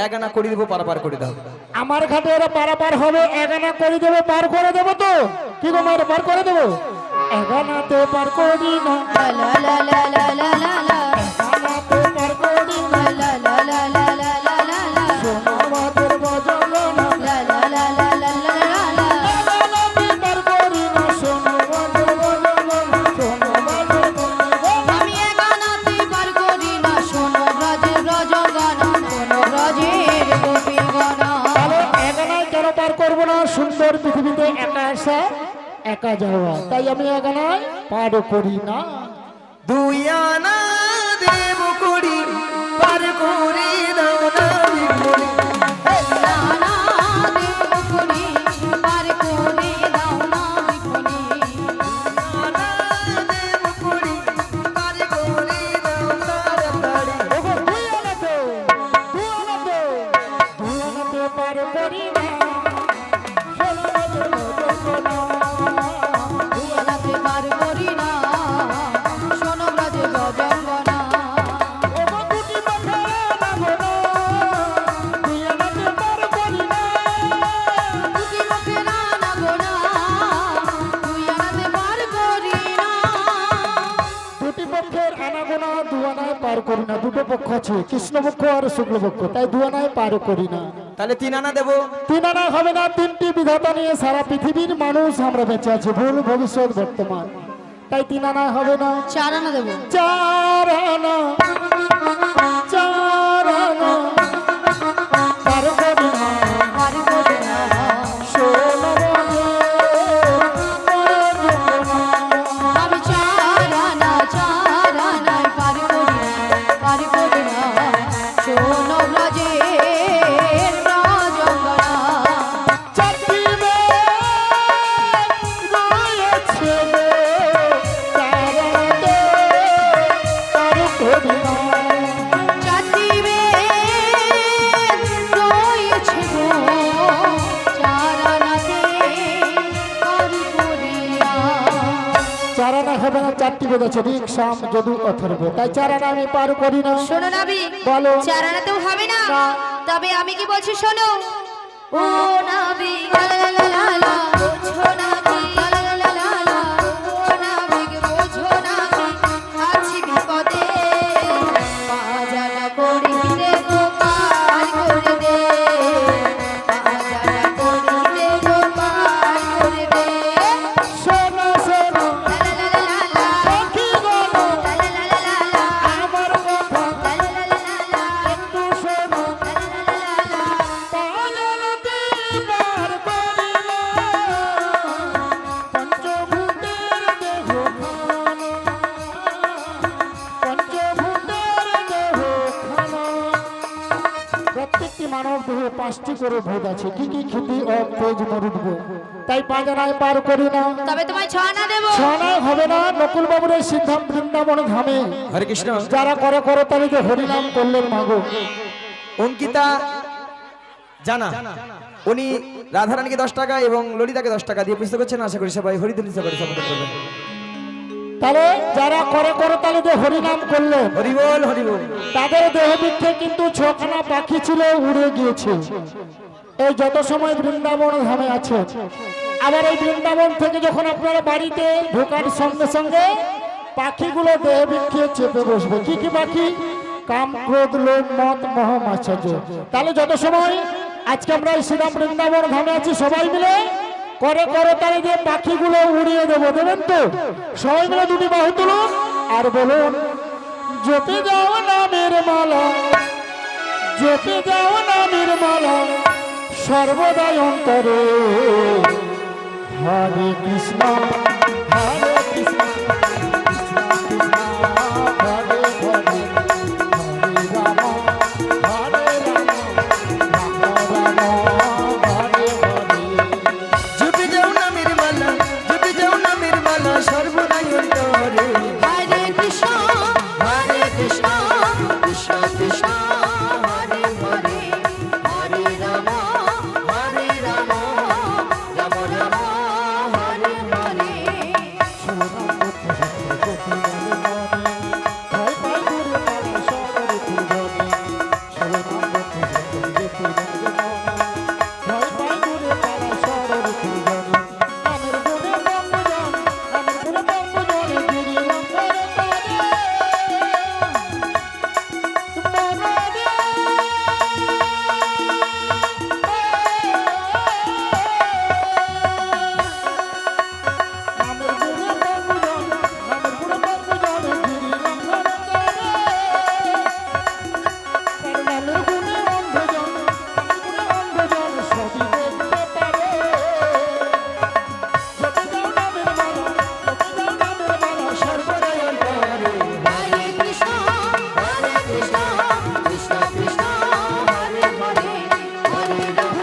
এক আনা করে দেবো, পারাপার করে দাও। আমার ঘাটে এরা পারাপার হবে, এগানা করে দেবে, পার করে দেবো তো? কি গো মায়ের পার করে দেবো? এগানাতে পার করি না, লা লা লা লা লা লা লা লা, এগানাতে পার করি না, লা লা লা লা লা লা লা লা, শোনো আমাদের বজনা। লা লা লা লা লা লা লা লা। এগানাতে পার করি না, শোনো আমাদের বজনা, শোনো আমাদের বজনা। আমি একানাতে পার করি না, শোনো ব্রজের ব্রজগানা, শোনো ব্রজের গোপীগণা। তাহলে এগানায় কেন পার করবো না? সুন্দর পৃথিবীতে একা আসা একা যাওয়া, তাই আমি এগানায় পার করি না। দুই আনা দেব করি, পার করে দাও না বিমরি। নানা দেব করি, পার করে দাও না বিপনি। আনা দেব করি, পার করে দাও তাড়াতাড়ি। ওগো দুই আনাতে, দুই আনাতে, দুই আনাতে পার করি না, শোনো আমাদের বজনা। দুয়ারাতে পার করি না, শোনো ব্রজে ব্রজঙ্গনা। আছে কৃষ্ণপক্ষ আর শুক্লপক্ষ, তাই 2 আনায় পার করি না। তাহলে 3 আনা দেবো। 3 আনা হবে না, 3টি বিধাতা নিয়ে সারা পৃথিবীর মানুষ আমরা বেঁচে আছি, ভুল ভবিষ্যৎ বর্তমান, তাই 3 আনা হবে না। 4 আনা দেবো। 4 আনা, 4 আনা পার করি না। পার করি না। আমি 4 আনায় পার করি না, পার করি না। শোনো ব্রজের ব্রজঙ্গনা। হবে না, 4টি বেদ আছে ঋক সাম যদু অথর্ব, তাই 4 আনা আমি পার করি না। শোনো নাবি, বলো। 4 আনাতেও হবে না, তবে আমি কি বলছি শোনো। ও নাবি বোঝো নাবি, ও নাবি বোঝো নাবি, আছি বিপদে, পাজানা করিতে গো পার করে দে, পাজানা করিতে গো পার করে দে। শোনো শোনো সখী বলো আমার কথা, একটু শোনো পালনতে পার করি না, পঞ্চভূতের দেহ খানা, পঞ্চভূতের দেহ খানা। প্রত্যেকটি মানব দেহে 5টি করে ভূত আছে, কি কি ক্ষিতি অপ তেজ মরুদ্ভ, তাই 5 আনায় পার করি না। তবে তোমায় 6 আনা দেবো। 6 আনায় হবে না, নকুল বাবুর এই সিদ্ধাম বৃন্দাবন ধামে হরে কৃষ্ণ। যারা করে করে তারা যে হরিনাম করলেন মাগো। অঙ্কিতা জানা উনি রাধারানীকে 10 টাকা এবং ললিতাকে 10 টাকা দিয়ে পুস্তক করছেন। আশা করি সবাই হরিধুলি করে সাপোর্ট করবেন। তাহলে যারা করে করে তারা যে হরিনাম করলেন হরি বল, হরি বল। তাদের দেহ বৃক্ষে কিন্তু 6খানা পাখি ছিল, উড়ে গিয়েছে। এই যত সময় বৃন্দাবন ধামে আছে, আবার এই বৃন্দাবন থেকে যখন আপনারা বাড়িতে ঢোকার সঙ্গে সঙ্গে পাখিগুলো দেহ বৃক্ষে চেপে বসবে। কি কি পাখি? কাম, ক্রোধ, লোভ, মদ, মোহ, মাৎসর্য। তাহলে যত সময় আজকে আমরা এই শ্রীরাম বৃন্দাবন ধামে আছি, সবাই মিলে করে করে তাহলে যে পাখিগুলো উড়িয়ে দেবো, দেবেন তো? সবাই মিলে 2টি বাহু তুলুন আর বলুন, জপে যাও নামের মালা, জপে যাও নামের মালা, সর্বদাই অন্তরে, হরে কৃষ্ণ হরে কৃষ্ণ কৃষ্ণ কৃষ্ণ হরে হরে, হরে রাম হরে রাম, রাম রাম হরে হরে। জুটে যাও নামের মালা, জুটে যাও নামের মালা, সর্বদাই অন্তরে। হরে কৃষ্ণ, হরে কৃষ্ণ, কৃষ্ণ কৃষ্ণ, হরে হরে, হরে রাম, হরে রাম, রাম রাম, হরে হরে। হরে কৃষ্ণ, হরে কৃষ্ণ, কৃষ্ণ কৃষ্ণ, হরে হরে, হরে রাম, হরে রাম,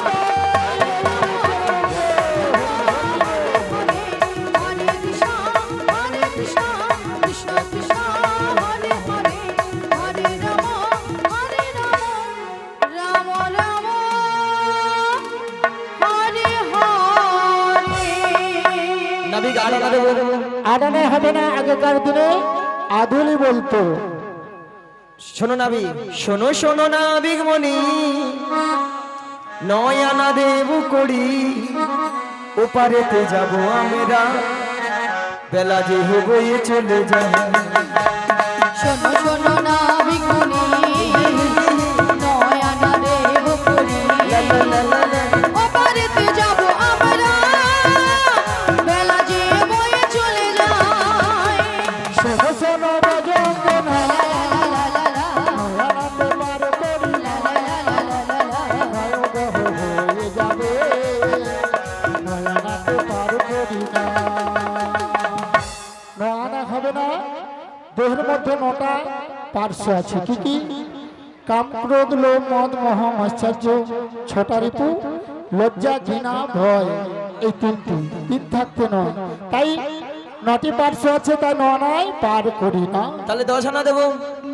হরে কৃষ্ণ, হরে কৃষ্ণ, কৃষ্ণ কৃষ্ণ, হরে হরে, হরে রাম, হরে রাম, রাম রাম, হরে হরে। নাবিক 8 আনা দেবো। আডানে হবে না, আগেকার দিনে আদুলি বলতো। শোনো নাবিক, শোনো শোনো নাবিক মনি, 9 আনা দেব করি, ওপারেতে যাব আমরা, বেলা যে বয়ে চলে যায়। শোনো শোনো নাবিক মুনি, মধ্যে 9টা পার্শ্ব আছে। কি কি? কাম, ক্রোধ, লোভ, মদ, মোহ, আশ্চর্য, 6টা ঋতু, লজ্জা, ঘৃণা, ভয়, এই তিন থাকতে নয়। তাই 9টি পার্শ্ব আছে, তাই 9 আনায় পার করি না। তাহলে 10 আনা দেবো।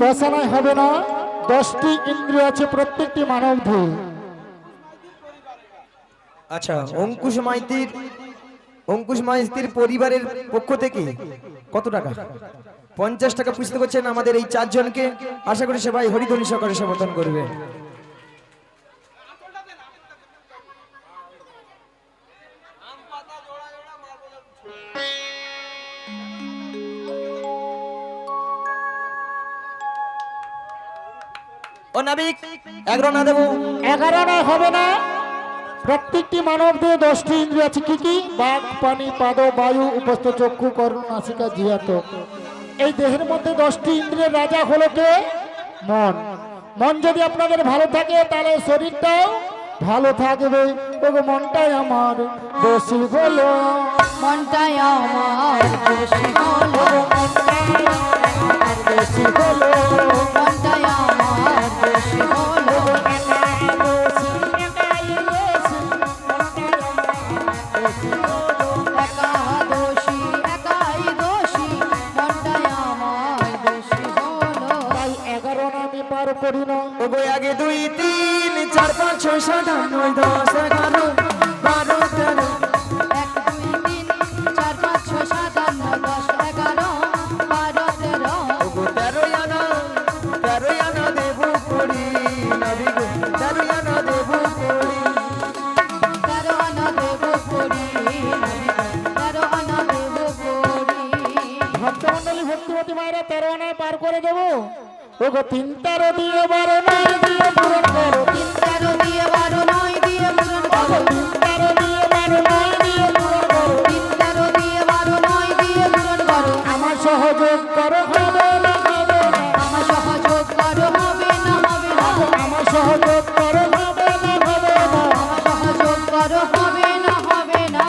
10 আনায় হবে না। 10টি ইন্দ্রিয় আছে প্রত্যেকটি মানব দেহে। আচ্ছা, অঙ্কুশ মাইতির পরিবারের পক্ষ থেকে কত টাকা? 50 টাকা পুষতে করছেন আমাদের এই 4 জনকে। আশা করি সবাই হরিধ্বনি সহকারে সমর্থন করবে। ও নাবিক 11 না দেবো। 11 আনায় হবে না। প্রত্যেকটি মানব দেহে 10টি ইন্দ্রিয় আছে। কি কি? বাক, পানি, পাদ, বায়ু, উপস্থ, চক্ষু, কর্ণ, নাসিকা, জিহ্বা। এই দেহের মধ্যে 10টি ইন্দ্রিয়ের রাজা হলো কে? মন। মন যদি আপনাদের ভালো থাকে তাহলে শরীরটাও ভালো থাকবে। ওগো মনটাই আমার দোষী হলো, মনটাই আমার দোষী হলো, দোষী হলো, মনটাই আমার দোষী হলো, একা দোষী, একাই দোষী, মনটাই আমার দোষী হলো। তাই 11 আনা আমি পার করি না। ওগো 1 2 3 4 5 6 7 8 9 10 11 12 13। 1 2 3 4 5 6 7 8 9 10 11 12 13। ওগো 13 আনা দেবো করি নাবিক, 13 আনা দেবো করি। 13 আনা দেবো করি, 13 আনা দেবো করি। ভক্তমন্ডলী, ভক্তিমতী মায়েরা 13 আনায় পার করে দেবো। ওগো 3 13 দিয়ে 12 9 দিয়ে পূরণ করো। 3 13 দিয়ে 12 9 দিয়ে পূরণ করো। 3 13 দিয়ে 12 9 দিয়ে পূরণ করো। 3 13 দিয়ে 12 9 দিয়ে পূরণ করো। আমার সহযোগ করো, হবে না হবে না। আমার সহযোগ করো, হবে না হবে না। আমার সহযোগ করো, হবে না হবে না। আমার সহযোগ করো, হবে না হবে না।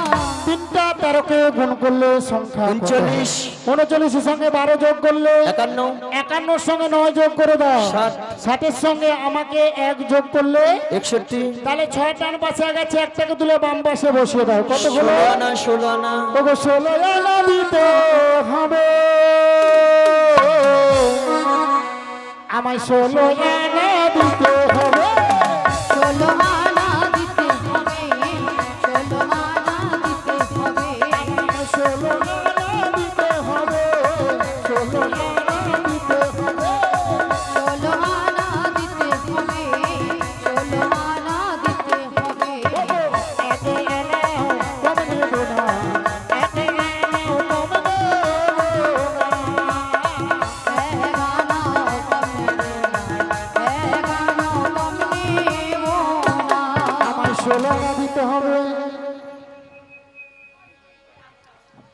3টা 13কে গুণ করলে সংখ্যা কত? 39 39 সঙ্গে 12 যোগ করলে 51 51 সঙ্গে 9 যোগ করে দাও। 60 60 সঙ্গে আমাকে 1 যোগ করলে 61 তাহলে 6 ডান পাশে গেছে, একটাকে তুলে বাম পাশে বসিয়ে দাও। কত হলো? 16 আনা। ওগো 16 আনা দিতে হবে, আমায় 16 আনা দিতে হবে। 16 আনা দিতে হবে, 16 আনা দিতে হবে। 16 আনা দিতে হবে, 16 আনা দিতে হবে। 16 আনা দিতে হবে, 16 আনা দিতে হবে। একে আনা কম দেব না, একে আনা কম দেব না। আমায় 16 আনা দিতে হবে।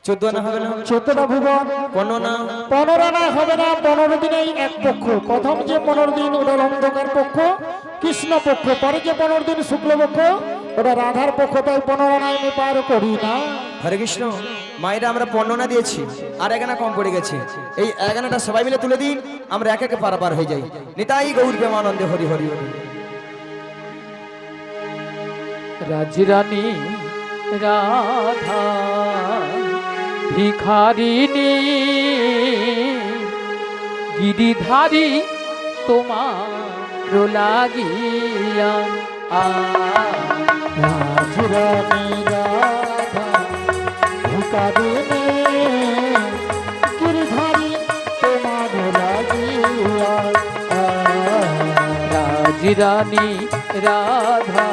14 আনা হবে না? 14টা ভুবন 15 না? 15 আনা হবে না। 15 দিনেই এক পক্ষ। প্রথম যে 15 দিন ওটা অন্ধকার পক্ষ, কৃষ্ণ পক্ষ। পরে যে 15 দিন শুক্ল পক্ষ ওটা রাধার পক্ষ। তাই 15 আনায় আমি পার করি না। হরে কৃষ্ণ। মায়েরা আমরা 15 আনা দিয়েছি, আর 1 আনা কম পড়ে গেছে। এই 1 আনাটা সবাই মিলে তুলে দিন, আমরা এক একে পারাপার হয়ে যাই। নিতাই গৌর প্রেমানন্দে হরি হরি হরি। রাজরানী রাধা ভিখারিণী গিরিধারী তোমার লাগিয়া রাজরানী রাধা ভিখারিণী গিরিধারী তোমার লাগিয়া। রাজরানী রাধা